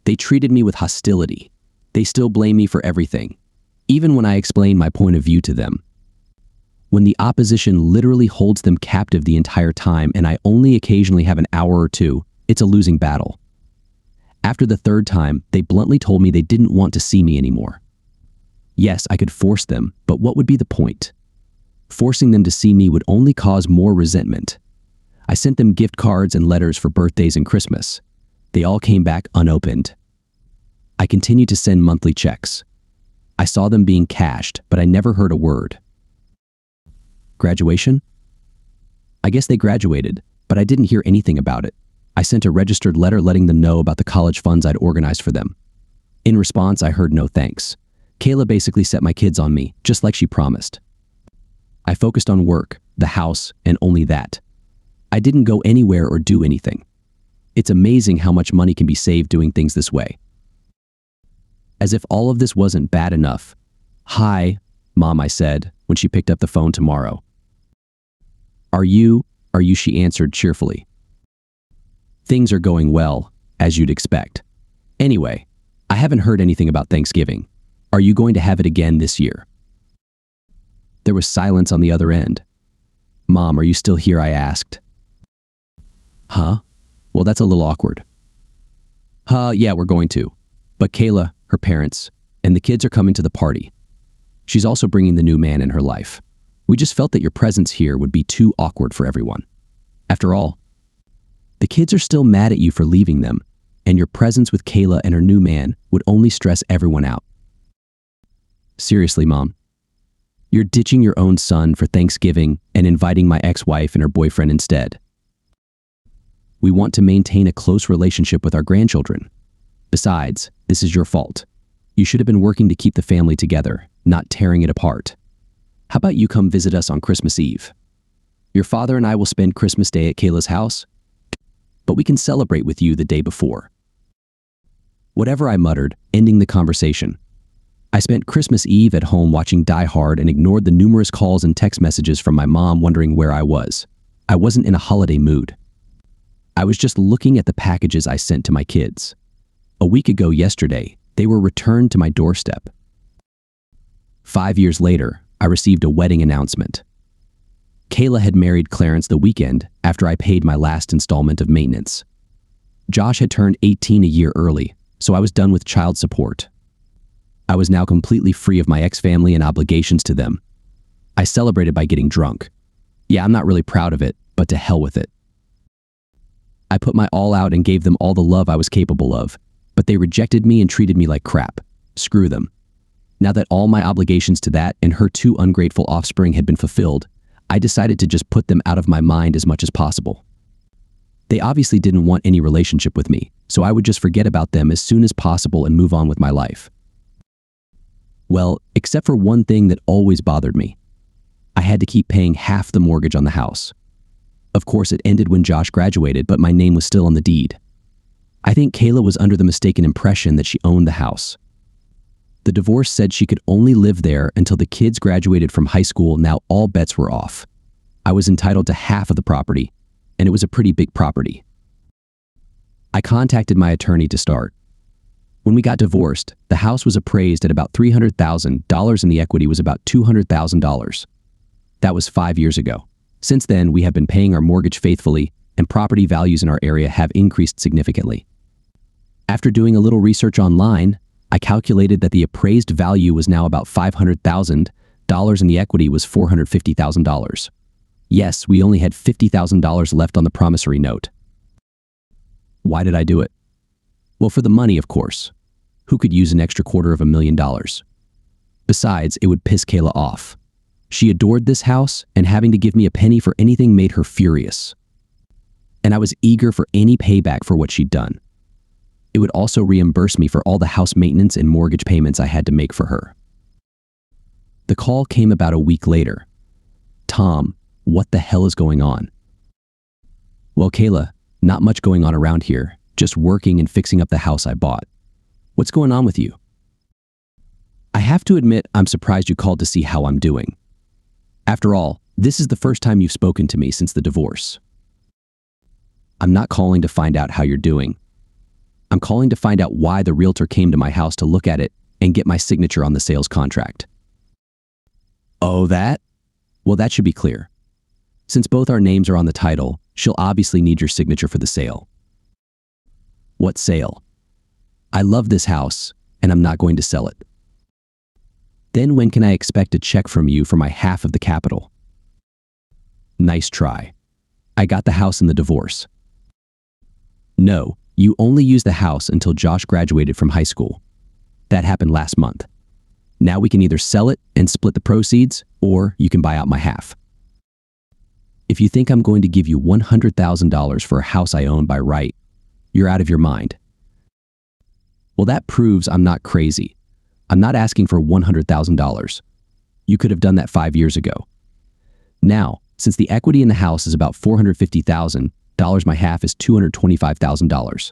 they treated me with hostility. They still blame me for everything, even when I explain my point of view to them. When the opposition literally holds them captive the entire time and I only occasionally have an hour or two, it's a losing battle. After the third time, they bluntly told me they didn't want to see me anymore. Yes, I could force them, but what would be the point? Forcing them to see me would only cause more resentment. I sent them gift cards and letters for birthdays and Christmas. They all came back unopened. I continued to send monthly checks. I saw them being cashed, but I never heard a word. Graduation? I guess they graduated, but I didn't hear anything about it. I sent a registered letter letting them know about the college funds I'd organized for them. In response, I heard no thanks. Kayla basically set my kids on me, just like she promised. I focused on work, the house, and only that. I didn't go anywhere or do anything. It's amazing how much money can be saved doing things this way. As if all of this wasn't bad enough. "Hi, Mom," I said, when she picked up the phone tomorrow. Are you, she answered cheerfully. "Things are going well, as you'd expect. Anyway, I haven't heard anything about Thanksgiving. Are you going to have it again this year?" There was silence on the other end. "Mom, are you still here?" I asked. "Huh? Well, that's a little awkward." Yeah, we're going to. But Kayla, her parents, and the kids are coming to the party. She's also bringing the new man in her life. We just felt that your presence here would be too awkward for everyone. After all, the kids are still mad at you for leaving them, and your presence with Kayla and her new man would only stress everyone out. Seriously, Mom. You're ditching your own son for Thanksgiving and inviting my ex-wife and her boyfriend instead. We want to maintain a close relationship with our grandchildren. Besides, this is your fault. You should have been working to keep the family together, not tearing it apart. How about you come visit us on Christmas Eve? Your father and I will spend Christmas Day at Kayla's house, but we can celebrate with you the day before. Whatever, I muttered, ending the conversation. I spent Christmas Eve at home watching Die Hard and ignored the numerous calls and text messages from my mom wondering where I was. I wasn't in a holiday mood. I was just looking at the packages I sent to my kids. A week ago yesterday, they were returned to my doorstep. 5 years later, I received a wedding announcement. Kayla had married Clarence the weekend after I paid my last installment of maintenance. Josh had turned 18 a year early, so I was done with child support. I was now completely free of my ex-family and obligations to them. I celebrated by getting drunk. Yeah, I'm not really proud of it, but to hell with it. I put my all out and gave them all the love I was capable of, but they rejected me and treated me like crap. Screw them. Now that all my obligations to that and her 2 ungrateful offspring had been fulfilled, I decided to just put them out of my mind as much as possible. They obviously didn't want any relationship with me, so I would just forget about them as soon as possible and move on with my life. Well, except for one thing that always bothered me. I had to keep paying half the mortgage on the house. Of course, it ended when Josh graduated, but my name was still on the deed. I think Kayla was under the mistaken impression that she owned the house. The divorce said she could only live there until the kids graduated from high school. Now all bets were off. I was entitled to half of the property, and it was a pretty big property. I contacted my attorney to start. When we got divorced, the house was appraised at about $300,000 and the equity was about $200,000. That was 5 years ago. Since then, we have been paying our mortgage faithfully, and property values in our area have increased significantly. After doing a little research online, I calculated that the appraised value was now about $500,000 and the equity was $450,000. Yes, we only had $50,000 left on the promissory note. Why did I do it? Well, for the money, of course. Who could use an extra $250,000? Besides, it would piss Kayla off. She adored this house, and having to give me a penny for anything made her furious. And I was eager for any payback for what she'd done. It would also reimburse me for all the house maintenance and mortgage payments I had to make for her. The call came about a week later. "Tom, what the hell is going on?" "Well, Kayla, not much going on around here, just working and fixing up the house I bought. What's going on with you?" "I have to admit, I'm surprised you called to see how I'm doing. After all, this is the first time you've spoken to me since the divorce." "I'm not calling to find out how you're doing. I'm calling to find out why the realtor came to my house to look at it and get my signature on the sales contract." "Oh, that? Well, that should be clear. Since both our names are on the title, she'll obviously need your signature for the sale." "What sale?" "I love this house, and I'm not going to sell it." "Then when can I expect a check from you for my half of the capital?" "Nice try. I got the house in the divorce." "No, you only used the house until Josh graduated from high school. That happened last month. Now we can either sell it and split the proceeds, or you can buy out my half." If you think I'm going to give you $100,000 for a house I own by right, you're out of your mind. Well, that proves I'm not crazy. I'm not asking for $100,000. You could have done that 5 years ago. Now, since the equity in the house is about $450,000, my half is $225,000.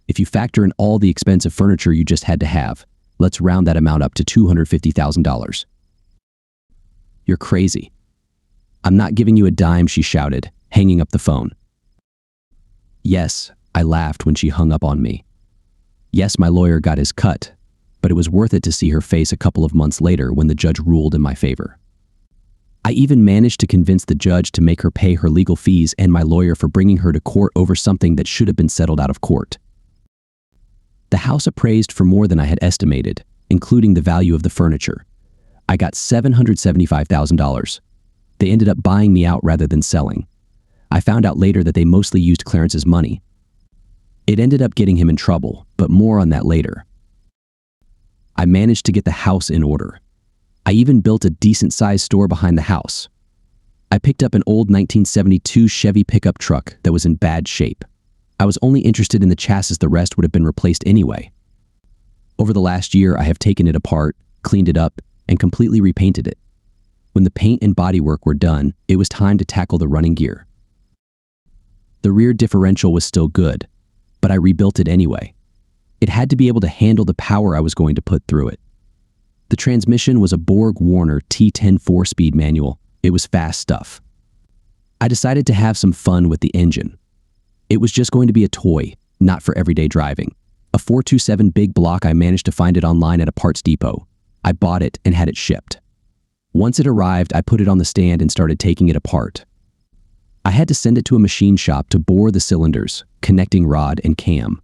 If you factor in all the expensive furniture you just had to have, let's round that amount up to $250,000. You're crazy. I'm not giving you a dime, she shouted, hanging up the phone. Yes, I laughed when she hung up on me. Yes, my lawyer got his cut, but it was worth it to see her face a couple of months later when the judge ruled in my favor. I even managed to convince the judge to make her pay her legal fees and my lawyer for bringing her to court over something that should have been settled out of court. The house appraised for more than I had estimated, including the value of the furniture. I got $775,000. They ended up buying me out rather than selling. I found out later that they mostly used Clarence's money. It ended up getting him in trouble, but more on that later. I managed to get the house in order. I even built a decent-sized store behind the house. I picked up an old 1972 Chevy pickup truck that was in bad shape. I was only interested in the chassis, the rest would have been replaced anyway. Over the last year, I have taken it apart, cleaned it up, and completely repainted it. When the paint and bodywork were done, it was time to tackle the running gear. The rear differential was still good, but I rebuilt it anyway. It had to be able to handle the power I was going to put through it. The transmission was a Borg-Warner T10 4-speed manual. It was fast stuff. I decided to have some fun with the engine. It was just going to be a toy, not for everyday driving. A 427 big block, I managed to find it online at a parts depot. I bought it and had it shipped. Once it arrived, I put it on the stand and started taking it apart. I had to send it to a machine shop to bore the cylinders, connecting rod and cam.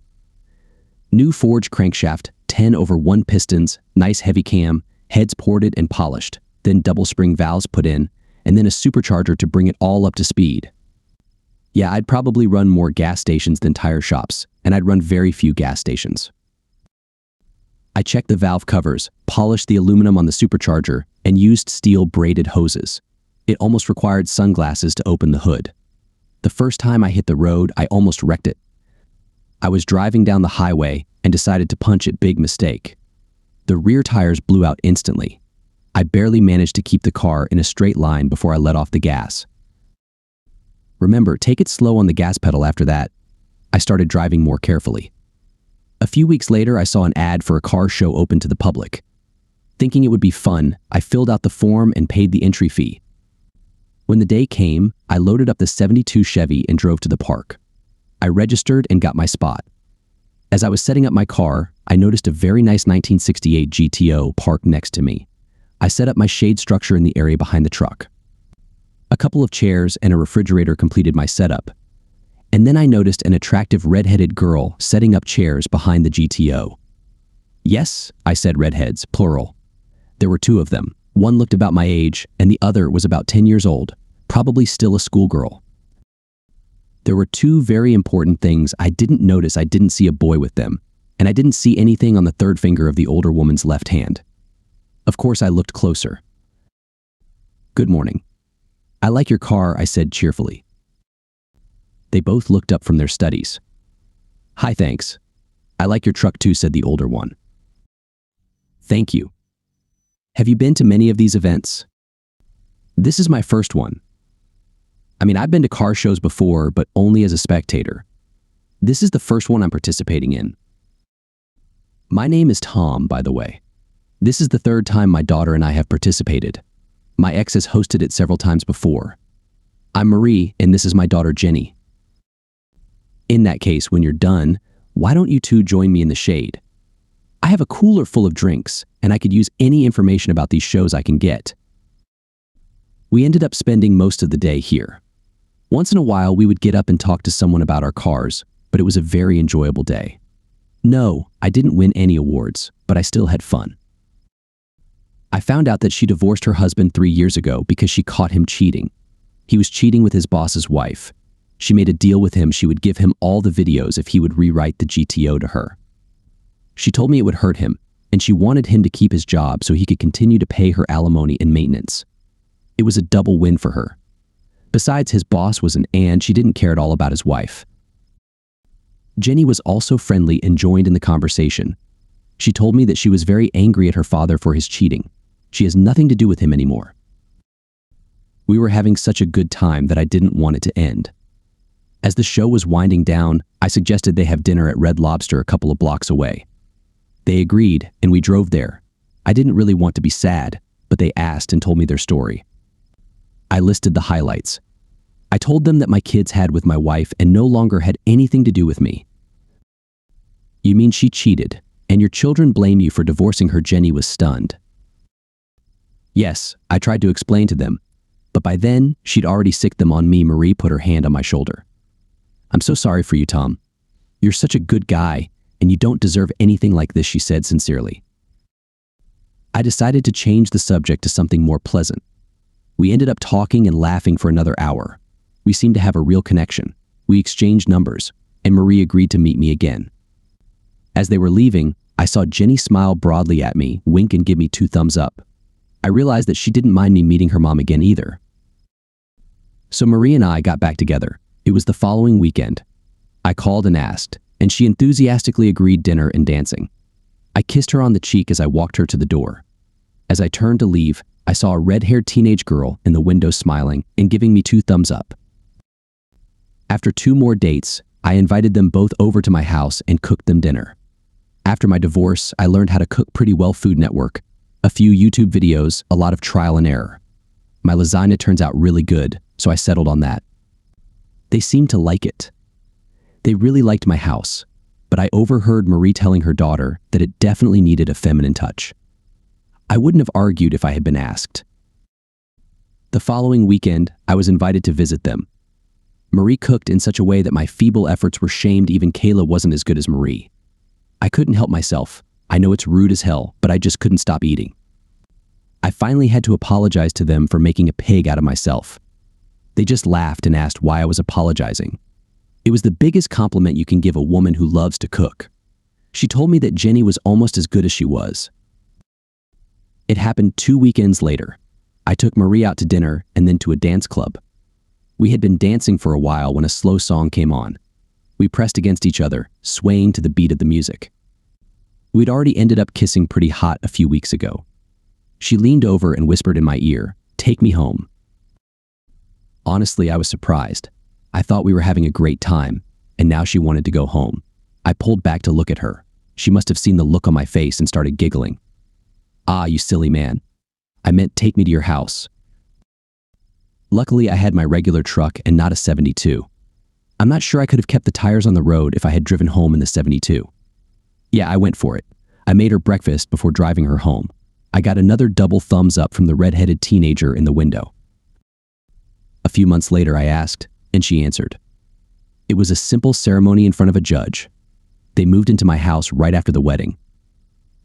New forged crankshaft, 10/1 pistons, nice heavy cam, heads ported and polished, then double spring valves put in, and then a supercharger to bring it all up to speed. Yeah, I'd probably run more gas stations than tire shops, and I'd run very few gas stations. I checked the valve covers, polished the aluminum on the supercharger, and used steel braided hoses. It almost required sunglasses to open the hood. The first time I hit the road, I almost wrecked it. I was driving down the highway and decided to punch it, big mistake. The rear tires blew out instantly. I barely managed to keep the car in a straight line before I let off the gas. Remember, take it slow on the gas pedal after that. I started driving more carefully. A few weeks later, I saw an ad for a car show open to the public. Thinking it would be fun, I filled out the form and paid the entry fee. When the day came, I loaded up the '72 Chevy and drove to the park. I registered and got my spot. As I was setting up my car, I noticed a very nice 1968 GTO parked next to me. I set up my shade structure in the area behind the truck. A couple of chairs and a refrigerator completed my setup. And then I noticed an attractive red-headed girl setting up chairs behind the GTO. Yes, I said redheads, plural. There were two of them. One looked about my age, and the other was about 10 years old, probably still a schoolgirl. There were two very important things. I didn't notice I didn't see a boy with them, and I didn't see anything on the third finger of the older woman's left hand. Of course, I looked closer. Good morning. I like your car, I said cheerfully. They both looked up from their studies. Hi, thanks. I like your truck too, said the older one. Thank you. Have you been to many of these events? This is my first one. I mean, I've been to car shows before, but only as a spectator. This is the first one I'm participating in. My name is Tom, by the way. This is the third time my daughter and I have participated. My ex has hosted it several times before. I'm Marie, and this is my daughter Jenny. In that case, when you're done, why don't you two join me in the shade? I have a cooler full of drinks, and I could use any information about these shows I can get. We ended up spending most of the day here. Once in a while, we would get up and talk to someone about our cars, but it was a very enjoyable day. No, I didn't win any awards, but I still had fun. I found out that she divorced her husband 3 years ago because she caught him cheating. He was cheating with his boss's wife. She made a deal with him she would give him all the videos if he would rewrite the GTO to her. She told me it would hurt him, and she wanted him to keep his job so he could continue to pay her alimony and maintenance. It was a double win for her. Besides, his boss was and she didn't care at all about his wife. Jenny was also friendly and joined in the conversation. She told me that she was very angry at her father for his cheating. She has nothing to do with him anymore. We were having such a good time that I didn't want it to end. As the show was winding down, I suggested they have dinner at Red Lobster a couple of blocks away. They agreed, and we drove there. I didn't really want to be sad, but they asked and told me their story. I listed the highlights. I told them that my kids had with my wife and no longer had anything to do with me. You mean she cheated, and your children blame you for divorcing her? Jenny was stunned. Yes, I tried to explain to them, but by then, she'd already sicked them on me. Marie put her hand on my shoulder. I'm so sorry for you, Tom. You're such a good guy, and you don't deserve anything like this, she said sincerely. I decided to change the subject to something more pleasant. We ended up talking and laughing for another hour. We seemed to have a real connection. We exchanged numbers, and Marie agreed to meet me again. As they were leaving, I saw Jenny smile broadly at me, wink and give me 2 thumbs up. I realized that she didn't mind me meeting her mom again either. So Marie and I got back together. It was the following weekend. I called and asked, and she enthusiastically agreed dinner and dancing. I kissed her on the cheek as I walked her to the door. As I turned to leave, I saw a red-haired teenage girl in the window smiling and giving me 2 thumbs up. After 2 more dates, I invited them both over to my house and cooked them dinner. After my divorce, I learned how to cook pretty well. Food Network, a few YouTube videos, a lot of trial and error. My lasagna turns out really good, so I settled on that. They seemed to like it. They really liked my house, but I overheard Marie telling her daughter that it definitely needed a feminine touch. I wouldn't have argued if I had been asked. The following weekend, I was invited to visit them. Marie cooked in such a way that my feeble efforts were shamed. Even Kayla wasn't as good as Marie. I couldn't help myself. I know it's rude as hell, but I just couldn't stop eating. I finally had to apologize to them for making a pig out of myself. They just laughed and asked why I was apologizing. It was the biggest compliment you can give a woman who loves to cook. She told me that Jenny was almost as good as she was. It happened 2 weekends later. I took Marie out to dinner and then to a dance club. We had been dancing for a while when a slow song came on. We pressed against each other, swaying to the beat of the music. We'd already ended up kissing pretty hot a few weeks ago. She leaned over and whispered in my ear, "Take me home." Honestly, I was surprised. I thought we were having a great time, and now she wanted to go home. I pulled back to look at her. She must have seen the look on my face and started giggling. "Ah, you silly man. I meant take me to your house." Luckily, I had my regular truck and not a 72. I'm not sure I could have kept the tires on the road if I had driven home in the 72. Yeah, I went for it. I made her breakfast before driving her home. I got another double thumbs up from the red-headed teenager in the window. A few months later, I asked, and she answered. It was a simple ceremony in front of a judge. They moved into my house right after the wedding.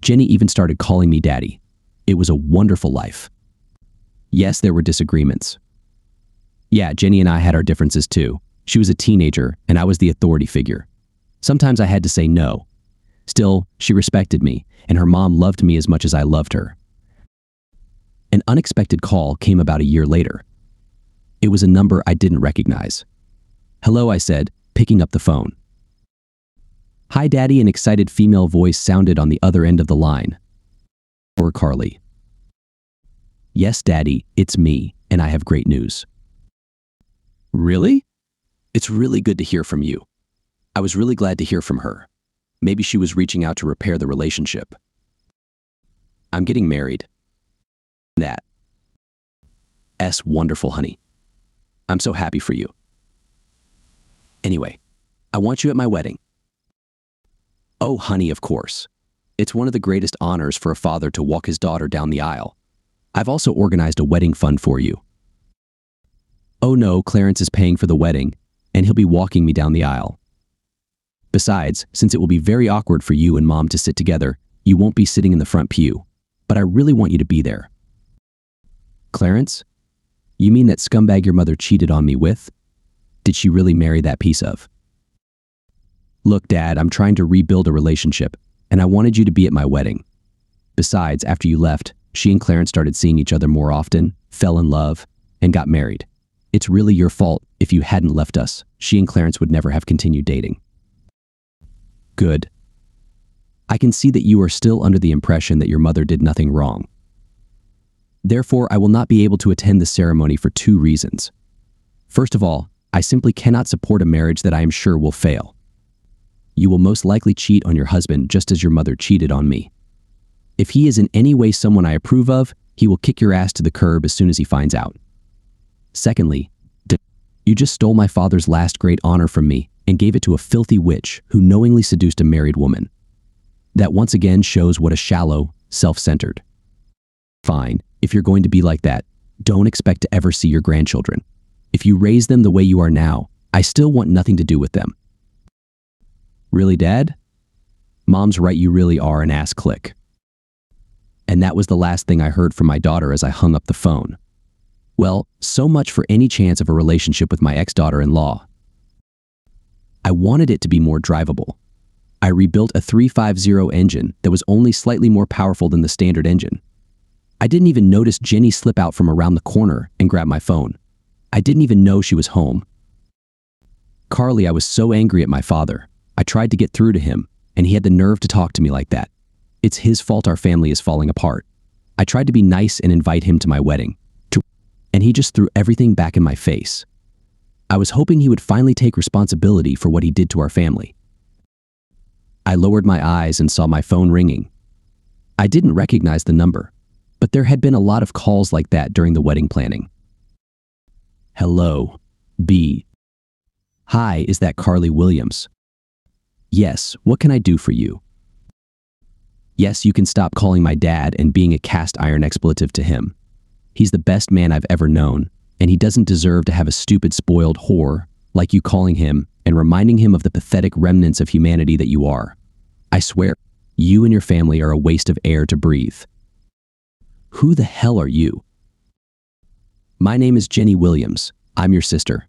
Jenny even started calling me daddy. It was a wonderful life. Yes, there were disagreements. Yeah, Jenny and I had our differences too. She was a teenager, and I was the authority figure. Sometimes I had to say no. Still, she respected me, and her mom loved me as much as I loved her. An unexpected call came about a year later. It was a number I didn't recognize. "Hello," I said, picking up the phone. "Hi, Daddy," an excited female voice sounded on the other end of the line. Or Carly. "Yes, Daddy, it's me, and I have great news." "Really? It's really good to hear from you." I was really glad to hear from her. Maybe she was reaching out to repair the relationship. "I'm getting married." That's wonderful, honey. I'm so happy for you. Anyway, I want you at my wedding. Oh, honey, of course. It's one of the greatest honors for a father to walk his daughter down the aisle. I've also organized a wedding fund for you. Oh no, Clarence is paying for the wedding, and he'll be walking me down the aisle. Besides, since it will be very awkward for you and Mom to sit together, you won't be sitting in the front pew, but I really want you to be there. Clarence? You mean that scumbag your mother cheated on me with? Did she really marry that piece of? Look, Dad, I'm trying to rebuild a relationship, and I wanted you to be at my wedding. Besides, after you left, she and Clarence started seeing each other more often, fell in love, and got married. It's really your fault. If you hadn't left us, she and Clarence would never have continued dating. Good. I can see that you are still under the impression that your mother did nothing wrong. Therefore, I will not be able to attend the ceremony for 2 reasons. First of all, I simply cannot support a marriage that I am sure will fail. You will most likely cheat on your husband just as your mother cheated on me. If he is in any way someone I approve of, he will kick your ass to the curb as soon as he finds out. Secondly, you just stole my father's last great honor from me and gave it to a filthy witch who knowingly seduced a married woman. That once again shows what a shallow, self-centered. Fine, if you're going to be like that, don't expect to ever see your grandchildren. If you raise them the way you are now, I still want nothing to do with them. Really, Dad? Mom's right, you really are an ass click. And that was the last thing I heard from my daughter as I hung up the phone. Well, so much for any chance of a relationship with my ex-daughter-in-law. I wanted it to be more drivable. I rebuilt a 350 engine that was only slightly more powerful than the standard engine. I didn't even notice Jenny slip out from around the corner and grab my phone. I didn't even know she was home. Carly, I was so angry at my father. I tried to get through to him, and he had the nerve to talk to me like that. It's his fault our family is falling apart. I tried to be nice and invite him to my wedding, and he just threw everything back in my face. I was hoping he would finally take responsibility for what he did to our family. I lowered my eyes and saw my phone ringing. I didn't recognize the number, but there had been a lot of calls like that during the wedding planning. Hello, B. Hi, is that Carly Williams? Yes, what can I do for you? Yes, you can stop calling my dad and being a cast iron expletive to him. He's the best man I've ever known, and he doesn't deserve to have a stupid, spoiled whore like you calling him and reminding him of the pathetic remnants of humanity that you are. I swear, you and your family are a waste of air to breathe. Who the hell are you? My name is Jenny Williams. I'm your sister.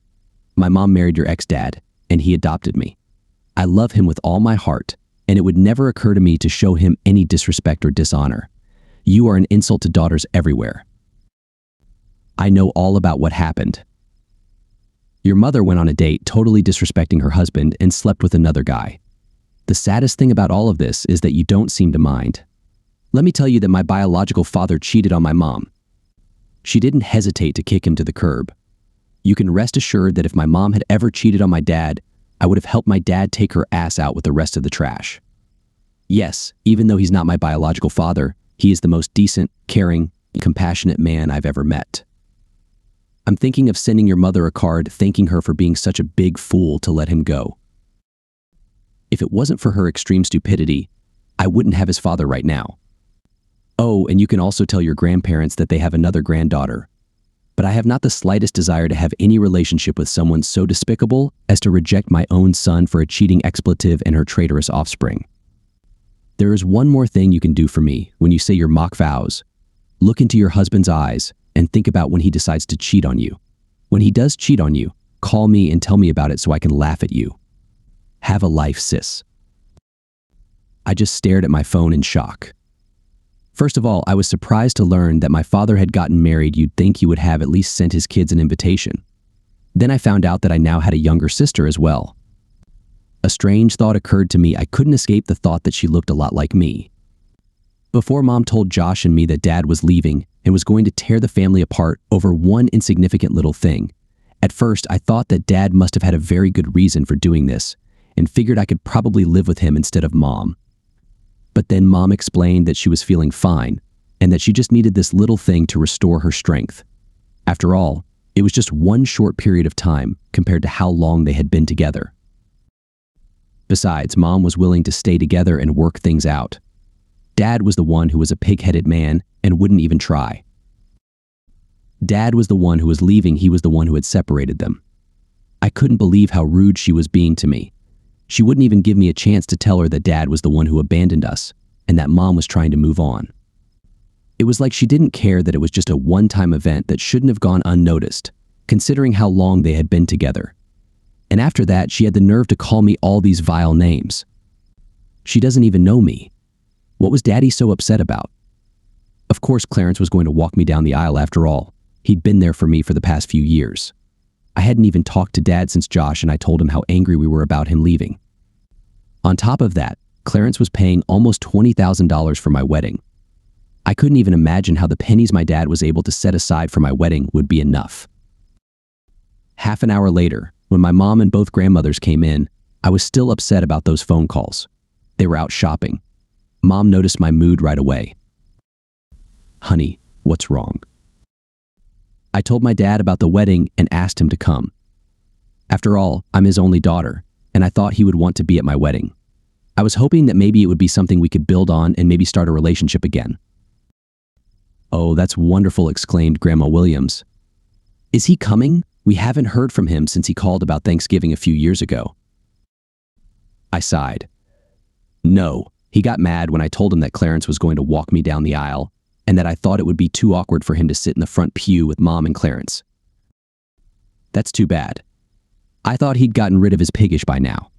My mom married your ex-dad, and he adopted me. I love him with all my heart, and it would never occur to me to show him any disrespect or dishonor. You are an insult to daughters everywhere. I know all about what happened. Your mother went on a date totally disrespecting her husband and slept with another guy. The saddest thing about all of this is that you don't seem to mind. Let me tell you that my biological father cheated on my mom. She didn't hesitate to kick him to the curb. You can rest assured that if my mom had ever cheated on my dad, I would have helped my dad take her ass out with the rest of the trash. Yes, even though he's not my biological father, he is the most decent, caring, compassionate man I've ever met. I'm thinking of sending your mother a card thanking her for being such a big fool to let him go. If it wasn't for her extreme stupidity, I wouldn't have his father right now. Oh, and you can also tell your grandparents that they have another granddaughter. But I have not the slightest desire to have any relationship with someone so despicable as to reject my own son for a cheating expletive and her traitorous offspring. There is one more thing you can do for me when you say your mock vows. Look into your husband's eyes and think about when he decides to cheat on you. When he does cheat on you, call me and tell me about it so I can laugh at you. Have a life, sis. I just stared at my phone in shock. First of all, I was surprised to learn that my father had gotten married. You'd think he would have at least sent his kids an invitation. Then I found out that I now had a younger sister as well. A strange thought occurred to me. I couldn't escape the thought that she looked a lot like me. Before Mom told Josh and me that Dad was leaving and was going to tear the family apart over one insignificant little thing, at first I thought that Dad must have had a very good reason for doing this and figured I could probably live with him instead of Mom. But then Mom explained that she was feeling fine and that she just needed this little thing to restore her strength. After all, it was just one short period of time compared to how long they had been together. Besides, Mom was willing to stay together and work things out. Dad was the one who was a pig-headed man and wouldn't even try. Dad was the one who was leaving. He was the one who had separated them. I couldn't believe how rude she was being to me. She wouldn't even give me a chance to tell her that Dad was the one who abandoned us and that Mom was trying to move on. It was like she didn't care that it was just a one-time event that shouldn't have gone unnoticed, considering how long they had been together. And after that, she had the nerve to call me all these vile names. She doesn't even know me. What was Daddy so upset about? Of course, Clarence was going to walk me down the aisle after all. He'd been there for me for the past few years. I hadn't even talked to Dad since Josh and I told him how angry we were about him leaving. On top of that, Clarence was paying almost $20,000 for my wedding. I couldn't even imagine how the pennies my dad was able to set aside for my wedding would be enough. Half an hour later, when my mom and both grandmothers came in, I was still upset about those phone calls. They were out shopping. Mom noticed my mood right away. "Honey, what's wrong?" I told my dad about the wedding and asked him to come. After all, I'm his only daughter, and I thought he would want to be at my wedding. I was hoping that maybe it would be something we could build on and maybe start a relationship again. "Oh, that's wonderful," exclaimed Grandma Williams. "Is he coming? We haven't heard from him since he called about Thanksgiving a few years ago." I sighed. "No, he got mad when I told him that Clarence was going to walk me down the aisle and that I thought it would be too awkward for him to sit in the front pew with Mom and Clarence." "That's too bad. I thought he'd gotten rid of his piggish by now."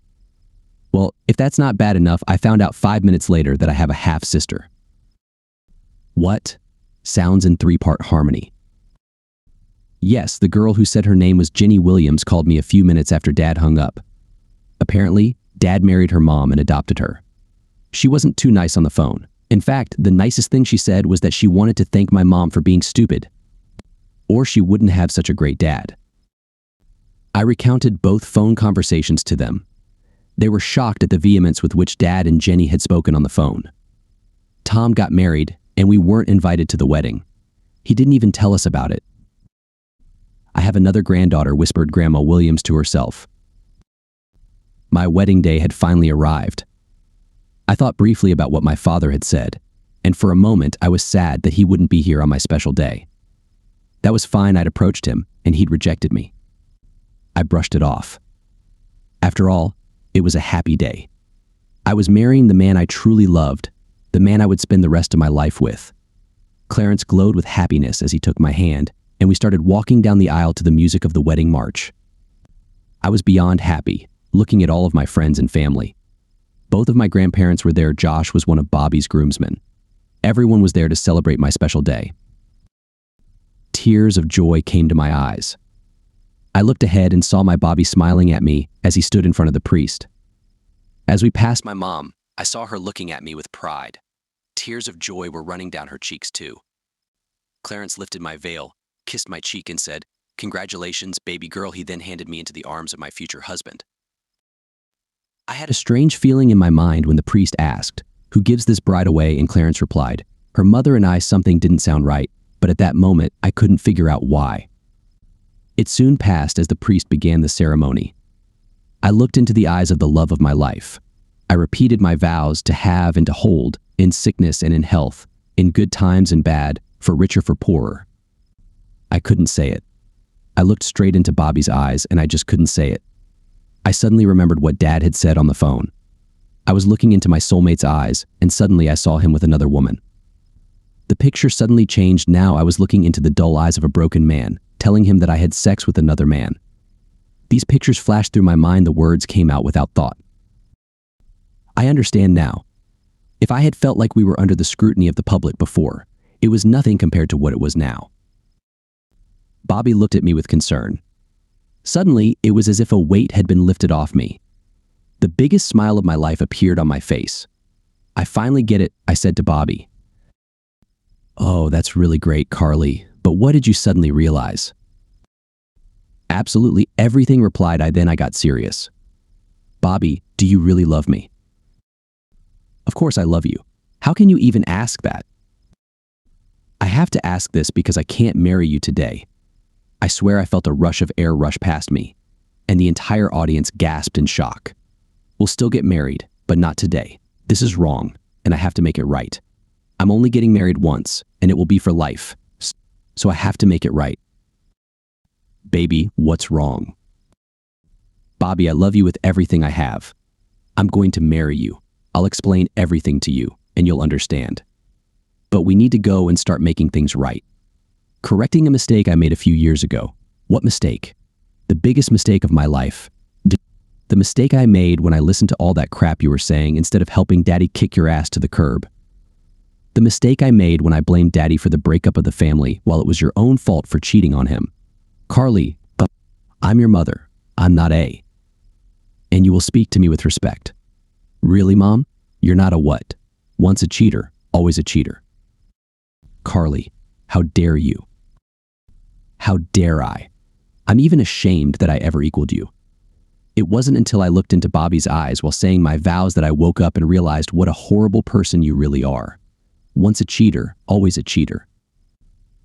"Well, if that's not bad enough, I found out 5 minutes later that I have a half-sister." "What?" Sounds in three-part harmony. "Yes, the girl who said her name was Jenny Williams called me a few minutes after Dad hung up. Apparently, Dad married her mom and adopted her. She wasn't too nice on the phone. In fact, the nicest thing she said was that she wanted to thank my mom for being stupid, or she wouldn't have such a great dad." I recounted both phone conversations to them. They were shocked at the vehemence with which Dad and Jenny had spoken on the phone. Tom got married, and we weren't invited to the wedding. He didn't even tell us about it. "I have another granddaughter," whispered Grandma Williams to herself. My wedding day had finally arrived. I thought briefly about what my father had said, and for a moment I was sad that he wouldn't be here on my special day. That was fine. I'd approached him, and he'd rejected me. I brushed it off. After all, it was a happy day. I was marrying the man I truly loved, the man I would spend the rest of my life with. Clarence glowed with happiness as he took my hand, and we started walking down the aisle to the music of the wedding march. I was beyond happy, looking at all of my friends and family. Both of my grandparents were there. Josh was one of Bobby's groomsmen. Everyone was there to celebrate my special day. Tears of joy came to my eyes. I looked ahead and saw my Bobby smiling at me as he stood in front of the priest. As we passed my mom, I saw her looking at me with pride. Tears of joy were running down her cheeks too. Clarence lifted my veil, kissed my cheek and said, "Congratulations, baby girl." He then handed me into the arms of my future husband. I had a strange feeling in my mind when the priest asked, "Who gives this bride away?" and Clarence replied, "Her mother and I." Something didn't sound right, but at that moment, I couldn't figure out why. It soon passed as the priest began the ceremony. I looked into the eyes of the love of my life. I repeated my vows to have and to hold, in sickness and in health, in good times and bad, for richer for poorer. I couldn't say it. I looked straight into Bobby's eyes and I just couldn't say it. I suddenly remembered what Dad had said on the phone. I was looking into my soulmate's eyes and suddenly I saw him with another woman. The picture suddenly changed. Now I was looking into the dull eyes of a broken man, telling him that I had sex with another man. These pictures flashed through my mind. The words came out without thought. I understand now. If I had felt like we were under the scrutiny of the public before, it was nothing compared to what it was now. Bobby looked at me with concern. Suddenly, it was as if a weight had been lifted off me. The biggest smile of my life appeared on my face. "I finally get it," I said to Bobby. "Oh, that's really great, Carly, but what did you suddenly realize?" "Absolutely everything," replied I. Then I got serious. "Bobby, do you really love me?" "Of course I love you. How can you even ask that?" "I have to ask this because I can't marry you today." I swear I felt a rush of air rush past me, and the entire audience gasped in shock. "We'll still get married, but not today. This is wrong, and I have to make it right. I'm only getting married once, and it will be for life, so I have to make it right." "Baby, what's wrong?" "Bobby, I love you with everything I have. I'm going to marry you. I'll explain everything to you, and you'll understand. But we need to go and start making things right. Correcting a mistake I made a few years ago." "What mistake?" "The biggest mistake of my life. The mistake I made when I listened to all that crap you were saying instead of helping Daddy kick your ass to the curb. The mistake I made when I blamed Daddy for the breakup of the family while it was your own fault for cheating on him. Carly, but I'm your mother. I'm not A. And you will speak to me with respect. Really, Mom? You're not a what? Once a cheater, always a cheater. Carly, how dare you? How dare I? I'm even ashamed that I ever equaled you. It wasn't until I looked into Bobby's eyes while saying my vows that I woke up and realized what a horrible person you really are. Once a cheater, always a cheater.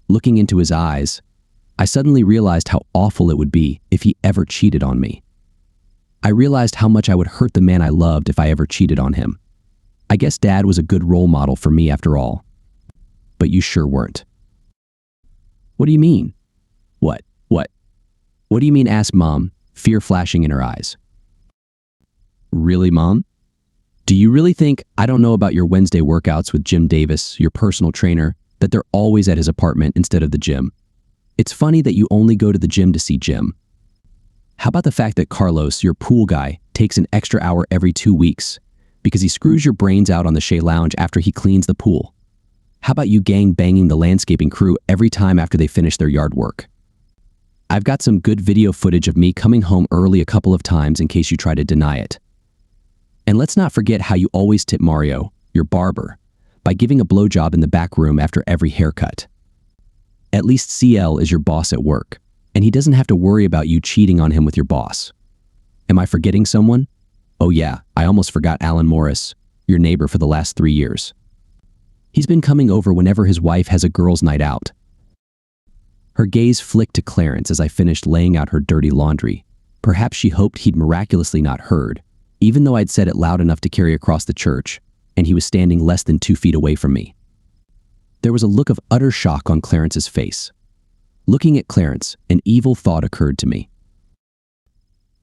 Looking into his eyes, I suddenly realized how awful it would be if he ever cheated on me. I realized how much I would hurt the man I loved if I ever cheated on him. I guess Dad was a good role model for me after all. But you sure weren't. What do you mean? What? What do you mean? Asked Mom, fear flashing in her eyes. Really, Mom? Do you really think I don't know about your Wednesday workouts with Jim Davis, your personal trainer, that they're always at his apartment instead of the gym? It's funny that you only go to the gym to see Jim. How about the fact that Carlos, your pool guy, takes an extra hour every 2 weeks because he screws your brains out on the Shea Lounge after he cleans the pool? How about you gang banging the landscaping crew every time after they finish their yard work? I've got some good video footage of me coming home early a couple of times in case you try to deny it. And let's not forget how you always tip Mario, your barber, by giving a blowjob in the back room after every haircut. At least CL is your boss at work, and he doesn't have to worry about you cheating on him with your boss. Am I forgetting someone? Oh yeah, I almost forgot Alan Morris, your neighbor for the last 3 years. He's been coming over whenever his wife has a girls' night out. Her gaze flicked to Clarence as I finished laying out her dirty laundry. Perhaps she hoped he'd miraculously not heard, even though I'd said it loud enough to carry across the church, and he was standing less than 2 feet away from me. There was a look of utter shock on Clarence's face. Looking at Clarence, an evil thought occurred to me.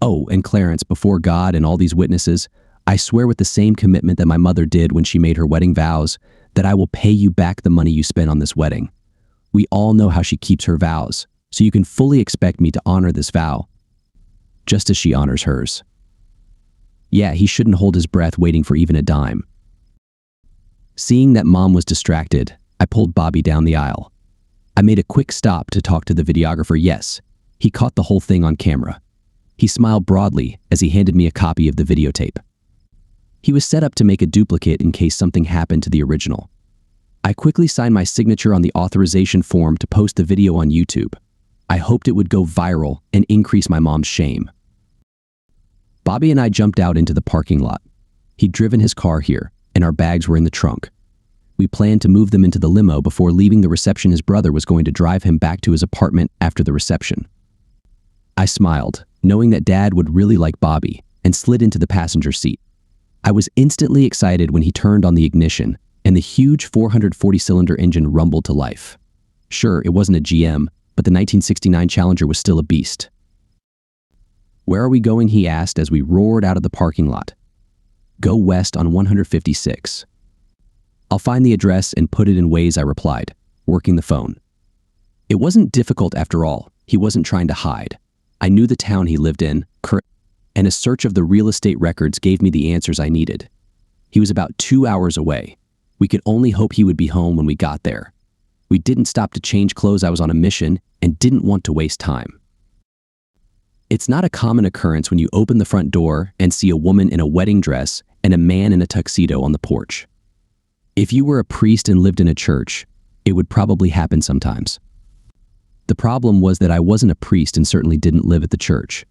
Oh, and Clarence, before God and all these witnesses, I swear with the same commitment that my mother did when she made her wedding vows, that I will pay you back the money you spent on this wedding. We all know how she keeps her vows, so you can fully expect me to honor this vow, just as she honors hers. Yeah, he shouldn't hold his breath waiting for even a dime. Seeing that Mom was distracted, I pulled Bobby down the aisle. I made a quick stop to talk to the videographer. Yes, he caught the whole thing on camera. He smiled broadly as he handed me a copy of the videotape. He was set up to make a duplicate in case something happened to the original. I quickly signed my signature on the authorization form to post the video on YouTube. I hoped it would go viral and increase my mom's shame. Bobby and I jumped out into the parking lot. He'd driven his car here, and our bags were in the trunk. We planned to move them into the limo before leaving the reception. His brother was going to drive him back to his apartment after the reception. I smiled, knowing that Dad would really like Bobby, and slid into the passenger seat. I was instantly excited when he turned on the ignition, and the huge 440-cylinder engine rumbled to life. Sure, it wasn't a GM, but the 1969 Challenger was still a beast. Where are we going? He asked as we roared out of the parking lot. Go west on 156. I'll find the address and put it in Waze, I replied, working the phone. It wasn't difficult after all. He wasn't trying to hide. I knew the town he lived in, and a search of the real estate records gave me the answers I needed. He was about 2 hours away. We could only hope he would be home when we got there. We didn't stop to change clothes. I was on a mission and didn't want to waste time. It's not a common occurrence when you open the front door and see a woman in a wedding dress and a man in a tuxedo on the porch. If you were a priest and lived in a church, it would probably happen sometimes. The problem was that I wasn't a priest and certainly didn't live at the church.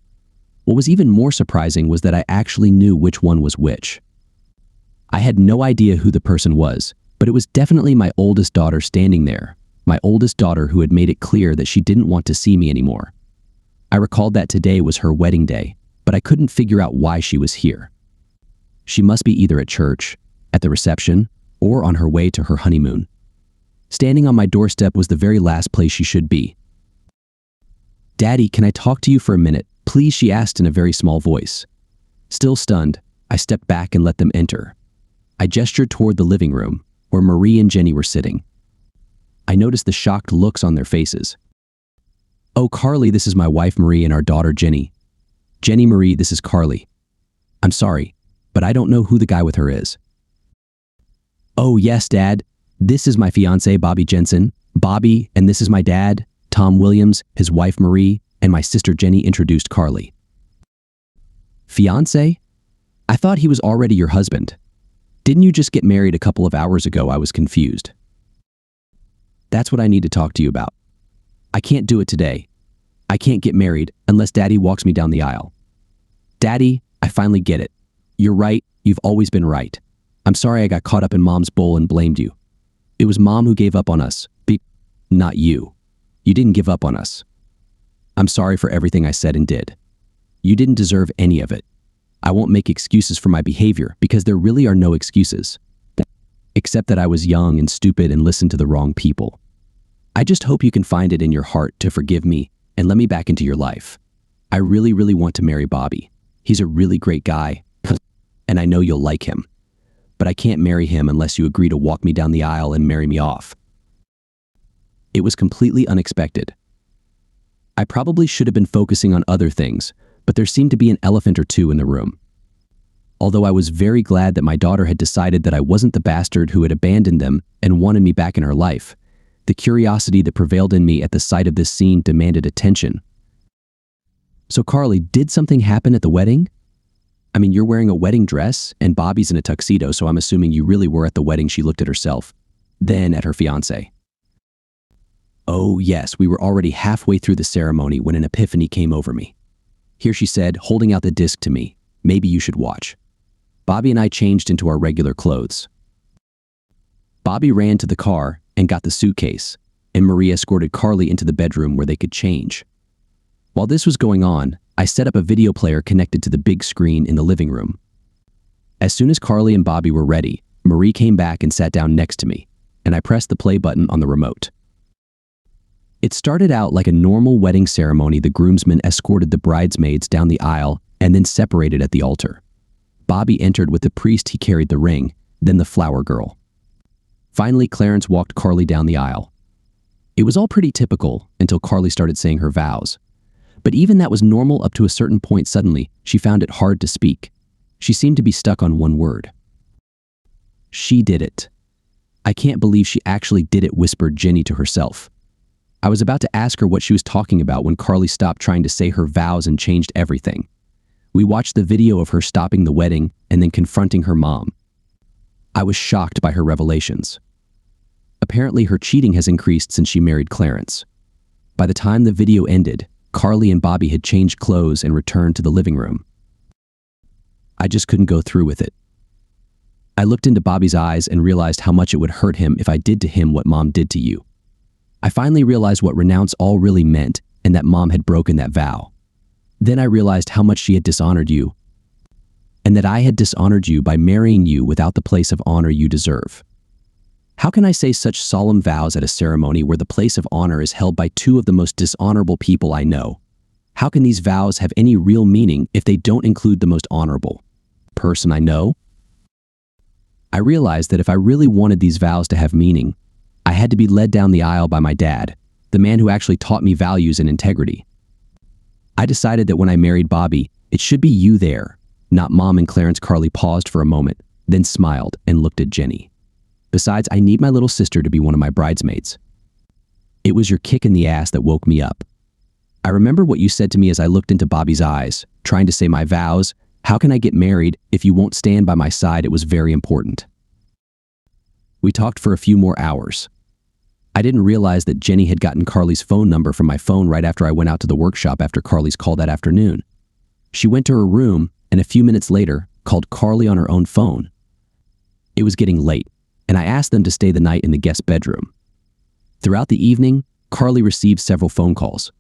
What was even more surprising was that I actually knew which one was which. I had no idea who the person was, but it was definitely my oldest daughter standing there, my oldest daughter who had made it clear that she didn't want to see me anymore. I recalled that today was her wedding day, but I couldn't figure out why she was here. She must be either at church, at the reception, or on her way to her honeymoon. Standing on my doorstep was the very last place she should be. Daddy, can I talk to you for a minute, please? She asked in a very small voice. Still stunned, I stepped back and let them enter. I gestured toward the living room, where Marie and Jenny were sitting. I noticed the shocked looks on their faces. Oh, Carly, this is my wife Marie and our daughter Jenny. Jenny, Marie, this is Carly. I'm sorry, but I don't know who the guy with her is. Oh, yes, Dad. This is my fiancé, Bobby Jensen. Bobby, and this is my dad, Tom Williams, his wife Marie, and my sister Jenny introduced Carly. Fiancé? I thought he was already your husband. Didn't you just get married a couple of hours ago? I was confused. That's what I need to talk to you about. I can't do it today. I can't get married unless Daddy walks me down the aisle. Daddy, I finally get it. You're right. You've always been right. I'm sorry I got caught up in Mom's bull and blamed you. It was Mom who gave up on us. Not you. You didn't give up on us. I'm sorry for everything I said and did. You didn't deserve any of it. I won't make excuses for my behavior because there really are no excuses. Except that I was young and stupid and listened to the wrong people. I just hope you can find it in your heart to forgive me and let me back into your life. I really, really want to marry Bobby. He's a really great guy, and I know you'll like him. But I can't marry him unless you agree to walk me down the aisle and marry me off. It was completely unexpected. I probably should have been focusing on other things, but there seemed to be an elephant or two in the room. Although I was very glad that my daughter had decided that I wasn't the bastard who had abandoned them and wanted me back in her life, the curiosity that prevailed in me at the sight of this scene demanded attention. So Carly, did something happen at the wedding? I mean, you're wearing a wedding dress and Bobby's in a tuxedo, so I'm assuming you really were at the wedding. She looked at herself, then at her fiancé. Oh yes, we were already halfway through the ceremony when an epiphany came over me. Here she said, holding out the disc to me, maybe you should watch. Bobby and I changed into our regular clothes. Bobby ran to the car and got the suitcase, and Marie escorted Carly into the bedroom where they could change. While this was going on, I set up a video player connected to the big screen in the living room. As soon as Carly and Bobby were ready, Marie came back and sat down next to me, and I pressed the play button on the remote. It started out like a normal wedding ceremony. The groomsmen escorted the bridesmaids down the aisle and then separated at the altar. Bobby entered with the priest. He carried the ring, then the flower girl. Finally, Clarence walked Carly down the aisle. It was all pretty typical until Carly started saying her vows. But even that was normal up to a certain point. Suddenly, she found it hard to speak. She seemed to be stuck on one word. She did it. I can't believe she actually did it, whispered Jenny to herself. I was about to ask her what she was talking about when Carly stopped trying to say her vows and changed everything. We watched the video of her stopping the wedding and then confronting her mom. I was shocked by her revelations. Apparently, her cheating has increased since she married Clarence. By the time the video ended, Carly and Bobby had changed clothes and returned to the living room. I just couldn't go through with it. I looked into Bobby's eyes and realized how much it would hurt him if I did to him what Mom did to you. I finally realized what renounce all really meant and that Mom had broken that vow. Then I realized how much she had dishonored you and that I had dishonored you by marrying you without the place of honor you deserve. How can I say such solemn vows at a ceremony where the place of honor is held by two of the most dishonorable people I know? How can these vows have any real meaning if they don't include the most honorable person I know? I realized that if I really wanted these vows to have meaning, I had to be led down the aisle by my dad, the man who actually taught me values and integrity. I decided that when I married Bobby, it should be you there, not Mom and Clarence. Carly paused for a moment, then smiled and looked at Jenny. Besides, I need my little sister to be one of my bridesmaids. It was your kick in the ass that woke me up. I remember what you said to me as I looked into Bobby's eyes, trying to say my vows. How can I get married if you won't stand by my side? It was very important. We talked for a few more hours. I didn't realize that Jenny had gotten Carly's phone number from my phone right after I went out to the workshop after Carly's call that afternoon. She went to her room and a few minutes later called Carly on her own phone. It was getting late, and I asked them to stay the night in the guest bedroom. Throughout the evening, Carly received several phone calls.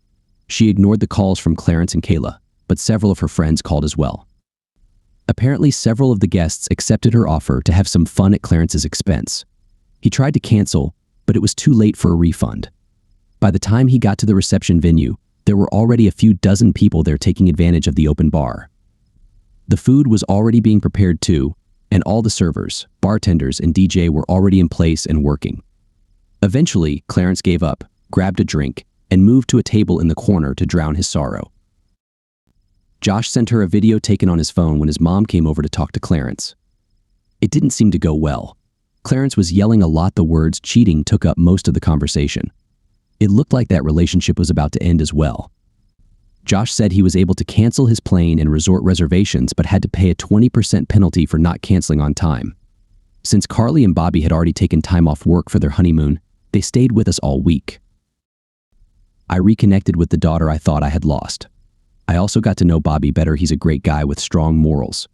She ignored the calls from Clarence and Kayla, but several of her friends called as well. Apparently, several of the guests accepted her offer to have some fun at Clarence's expense. He tried to cancel, but it was too late for a refund. By the time he got to the reception venue, there were already a few dozen people there taking advantage of the open bar. The food was already being prepared too, and all the servers, bartenders, and DJ were already in place and working. Eventually, Clarence gave up, grabbed a drink, and moved to a table in the corner to drown his sorrow. Josh sent her a video taken on his phone when his mom came over to talk to Clarence. It didn't seem to go well. Clarence was yelling a lot. The words cheating took up most of the conversation. It looked like that relationship was about to end as well. Josh said he was able to cancel his plane and resort reservations but had to pay a 20% penalty for not canceling on time. Since Carly and Bobby had already taken time off work for their honeymoon, they stayed with us all week. I reconnected with the daughter I thought I had lost. I also got to know Bobby better. He's a great guy with strong morals.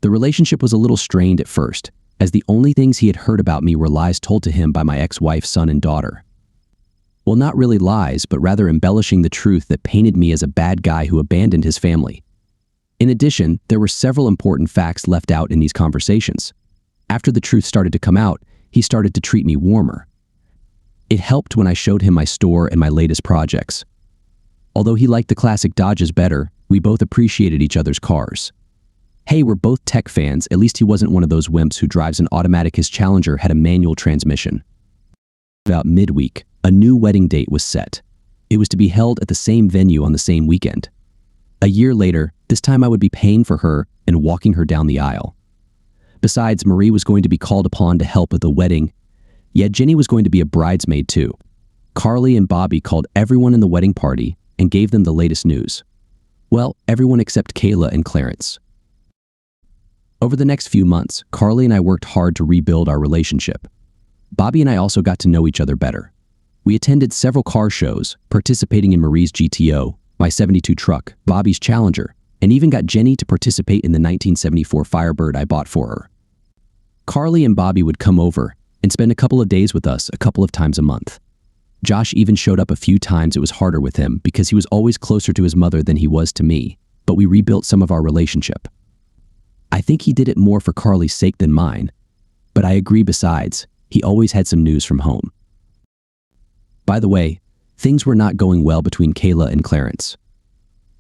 The relationship was a little strained at first, as the only things he had heard about me were lies told to him by my ex-wife's son and daughter. Well, not really lies, but rather embellishing the truth that painted me as a bad guy who abandoned his family. In addition, there were several important facts left out in these conversations. After the truth started to come out, he started to treat me warmer. It helped when I showed him my store and my latest projects. Although he liked the classic Dodges better, we both appreciated each other's cars. Hey, we're both tech fans. At least he wasn't one of those wimps who drives an automatic. His Challenger had a manual transmission. About midweek, a new wedding date was set. It was to be held at the same venue on the same weekend. A year later, this time I would be paying for her and walking her down the aisle. Besides, Marie was going to be called upon to help with the wedding. Yet Jenny was going to be a bridesmaid too. Carly and Bobby called everyone in the wedding party and gave them the latest news. Well, everyone except Kayla and Clarence. Over the next few months, Carly and I worked hard to rebuild our relationship. Bobby and I also got to know each other better. We attended several car shows, participating in Marie's GTO, my '72 truck, Bobby's Challenger, and even got Jenny to participate in the 1974 Firebird I bought for her. Carly and Bobby would come over and spend a couple of days with us a couple of times a month. Josh even showed up a few times. It was harder with him because he was always closer to his mother than he was to me, but we rebuilt some of our relationship. I think he did it more for Carly's sake than mine, but I agree. Besides, he always had some news from home. By the way, things were not going well between Kayla and Clarence.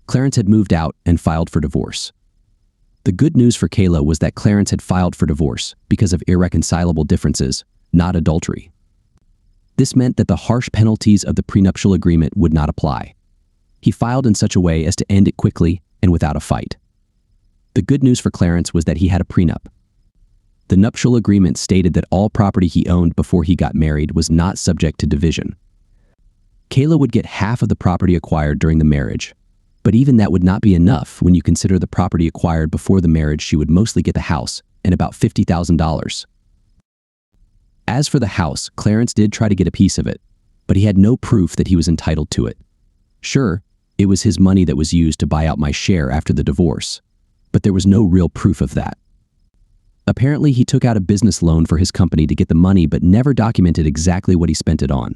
Clarence had moved out and filed for divorce. The good news for Kayla was that Clarence had filed for divorce because of irreconcilable differences, not adultery. This meant that the harsh penalties of the prenuptial agreement would not apply. He filed in such a way as to end it quickly and without a fight. The good news for Clarence was that he had a prenup. The nuptial agreement stated that all property he owned before he got married was not subject to division. Kayla would get half of the property acquired during the marriage, but even that would not be enough when you consider the property acquired before the marriage. She would mostly get the house and about $50,000. As for the house, Clarence did try to get a piece of it, but he had no proof that he was entitled to it. Sure, it was his money that was used to buy out my share after the divorce, but there was no real proof of that. Apparently, he took out a business loan for his company to get the money but never documented exactly what he spent it on.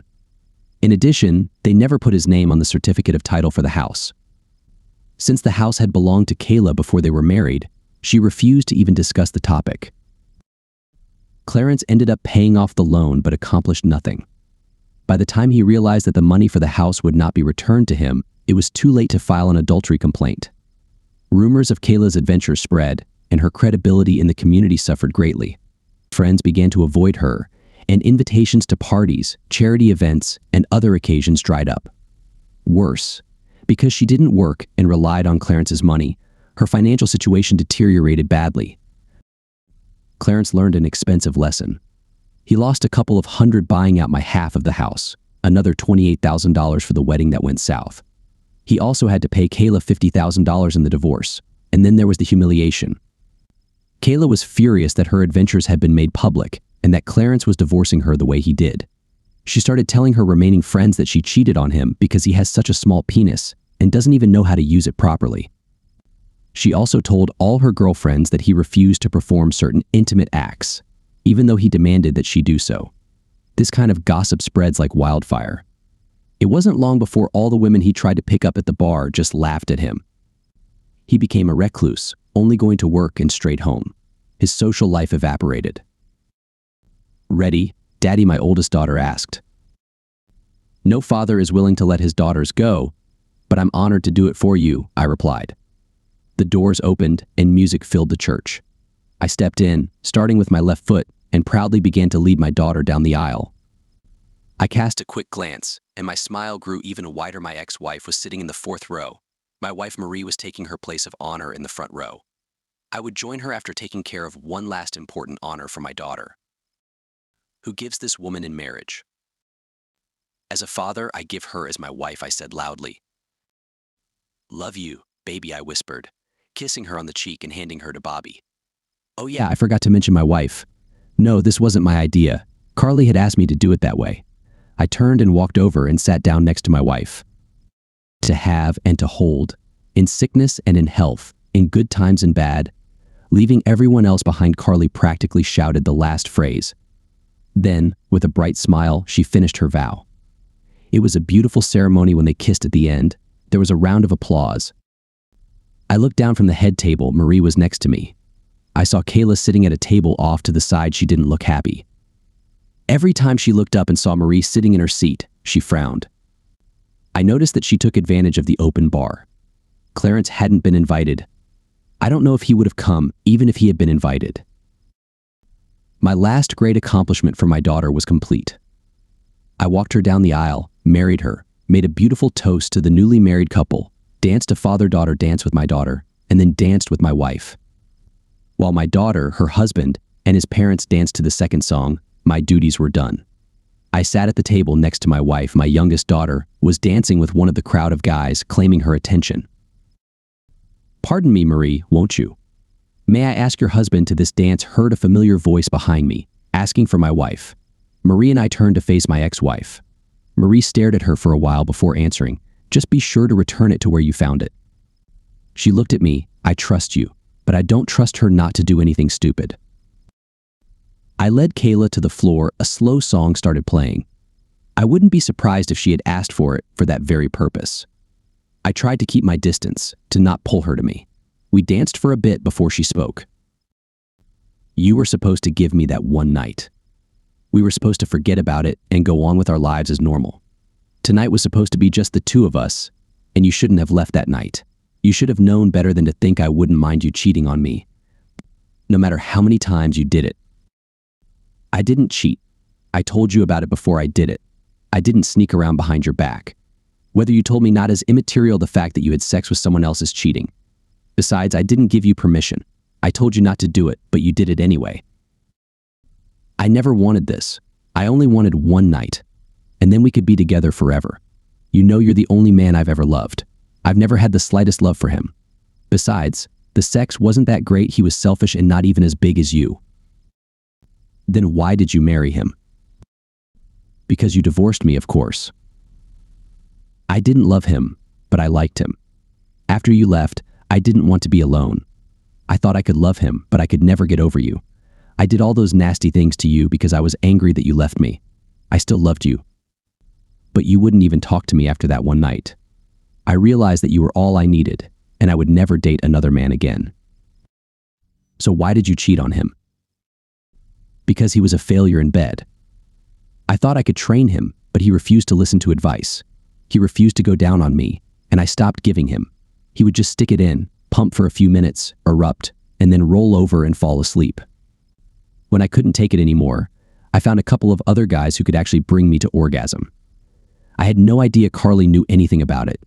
In addition, they never put his name on the certificate of title for the house. Since the house had belonged to Kayla before they were married, she refused to even discuss the topic. Clarence ended up paying off the loan but accomplished nothing. By the time he realized that the money for the house would not be returned to him, it was too late to file an adultery complaint. Rumors of Kayla's adventures spread, and her credibility in the community suffered greatly. Friends began to avoid her, and invitations to parties, charity events, and other occasions dried up. Worse, because she didn't work and relied on Clarence's money, her financial situation deteriorated badly. Clarence learned an expensive lesson. He lost a couple of hundred buying out my half of the house, another $28,000 for the wedding that went south. He also had to pay Kayla $50,000 in the divorce, and then there was the humiliation. Kayla was furious that her adventures had been made public and that Clarence was divorcing her the way he did. She started telling her remaining friends that she cheated on him because he has such a small penis and doesn't even know how to use it properly. She also told all her girlfriends that he refused to perform certain intimate acts, even though he demanded that she do so. This kind of gossip spreads like wildfire. It wasn't long before all the women he tried to pick up at the bar just laughed at him. He became a recluse, only going to work and straight home. His social life evaporated. "Ready?" Daddy, my oldest daughter, asked. "No father is willing to let his daughters go, but I'm honored to do it for you," I replied. The doors opened and music filled the church. I stepped in, starting with my left foot, and proudly began to lead my daughter down the aisle. I cast a quick glance, and my smile grew even wider. My ex-wife was sitting in the fourth row. My wife Marie was taking her place of honor in the front row. I would join her after taking care of one last important honor for my daughter. "Who gives this woman in marriage?" "As a father, I give her as my wife," I said loudly. Love you, baby, I whispered, kissing her on the cheek and handing her to Bobby. Oh yeah, I forgot to mention my wife. No, this wasn't my idea. Carly had asked me to do it that way. I turned and walked over and sat down next to my wife. To have and to hold, in sickness and in health, in good times and bad. Leaving everyone else behind, Carly practically shouted the last phrase. Then, with a bright smile, she finished her vow. It was a beautiful ceremony when they kissed at the end. There was a round of applause. I looked down from the head table. Marie was next to me. I saw Kayla sitting at a table off to the side. She didn't look happy. Every time she looked up and saw Marie sitting in her seat, she frowned. I noticed that she took advantage of the open bar. Clarence hadn't been invited. I don't know if he would have come, even if he had been invited. My last great accomplishment for my daughter was complete. I walked her down the aisle, married her, made a beautiful toast to the newly married couple, danced a father-daughter dance with my daughter, and then danced with my wife. While my daughter, her husband, and his parents danced to the second song, my duties were done. I sat at the table next to my wife. My youngest daughter was dancing with one of the crowd of guys, claiming her attention. Pardon me, Marie, won't you? May I ask your husband to this dance? Heard a familiar voice behind me, asking for my wife. Marie and I turned to face my ex-wife. Marie stared at her for a while before answering, just be sure to return it to where you found it. She looked at me, I trust you, but I don't trust her not to do anything stupid. I led Kayla to the floor. A slow song started playing. I wouldn't be surprised if she had asked for it for that very purpose. I tried to keep my distance, to not pull her to me. We danced for a bit before she spoke. You were supposed to give me that one night. We were supposed to forget about it and go on with our lives as normal. Tonight was supposed to be just the two of us, and you shouldn't have left that night. You should have known better than to think I wouldn't mind you cheating on me, no matter how many times you did it. I didn't cheat. I told you about it before I did it. I didn't sneak around behind your back. Whether you told me not is immaterial. The fact that you had sex with someone else is cheating. Besides, I didn't give you permission. I told you not to do it, but you did it anyway. I never wanted this. I only wanted one night, and then we could be together forever. You know you're the only man I've ever loved. I've never had the slightest love for him. Besides, the sex wasn't that great. He was selfish and not even as big as you. Then why did you marry him? Because you divorced me, of course. I didn't love him, but I liked him. After you left, I didn't want to be alone. I thought I could love him, but I could never get over you. I did all those nasty things to you because I was angry that you left me. I still loved you. But you wouldn't even talk to me after that one night. I realized that you were all I needed, and I would never date another man again. So why did you cheat on him? Because he was a failure in bed. I thought I could train him, but he refused to listen to advice. He refused to go down on me, and I stopped giving him. He would just stick it in, pump for a few minutes, erupt, and then roll over and fall asleep. When I couldn't take it anymore, I found a couple of other guys who could actually bring me to orgasm. I had no idea Carly knew anything about it.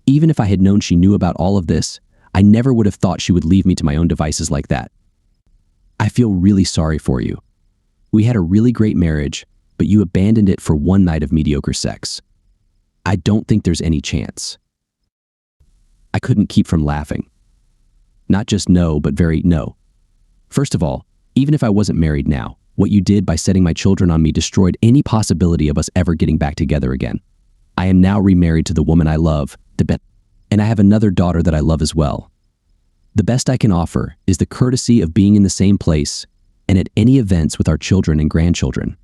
Even if I had known she knew about all of this, I never would have thought she would leave me to my own devices like that. I feel really sorry for you. We had a really great marriage, but you abandoned it for one night of mediocre sex. I don't think there's any chance. I couldn't keep from laughing. Not just no, but very no. First of all, even if I wasn't married now, what you did by setting my children on me destroyed any possibility of us ever getting back together again. I am now remarried to the woman I love, and I have another daughter that I love as well. The best I can offer is the courtesy of being in the same place and at any events with our children and grandchildren.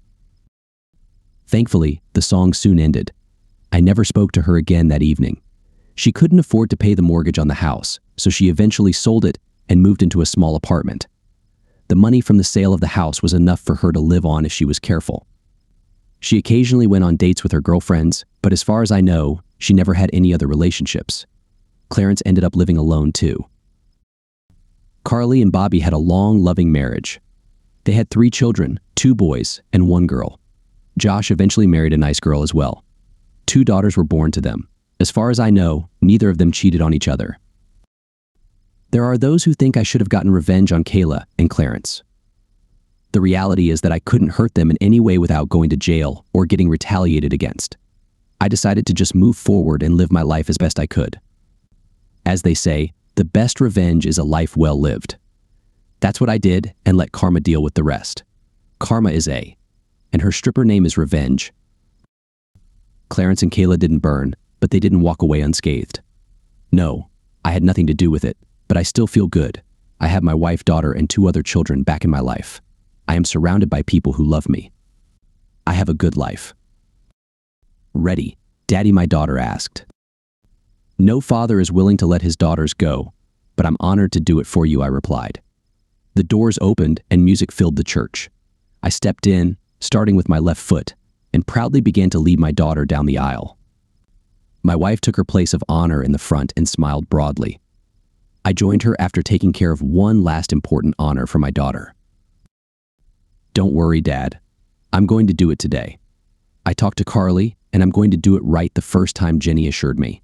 Thankfully, the song soon ended. I never spoke to her again that evening. She couldn't afford to pay the mortgage on the house, so she eventually sold it and moved into a small apartment. The money from the sale of the house was enough for her to live on if she was careful. She occasionally went on dates with her girlfriends, but as far as I know, she never had any other relationships. Clarence ended up living alone too. Carly and Bobby had a long, loving marriage. They had 3 children, 2 boys and 1 girl. Josh eventually married a nice girl as well. 2 daughters were born to them. As far as I know, neither of them cheated on each other. There are those who think I should have gotten revenge on Kayla and Clarence. The reality is that I couldn't hurt them in any way without going to jail or getting retaliated against. I decided to just move forward and live my life as best I could. As they say, the best revenge is a life well lived. That's what I did, and let karma deal with the rest. Karma is A, and her stripper name is Revenge. Clarence and Kayla didn't burn, but they didn't walk away unscathed. No, I had nothing to do with it, but I still feel good. I have my wife, daughter, and 2 other children back in my life. I am surrounded by people who love me. I have a good life. Ready, Daddy, my daughter asked. No father is willing to let his daughters go, but I'm honored to do it for you, I replied. The doors opened and music filled the church. I stepped in, starting with my left foot, and proudly began to lead my daughter down the aisle. My wife took her place of honor in the front and smiled broadly. I joined her after taking care of one last important honor for my daughter. Don't worry, Dad. I'm going to do it today. I talked to Carly, and I'm going to do it right the first time, Jenny assured me.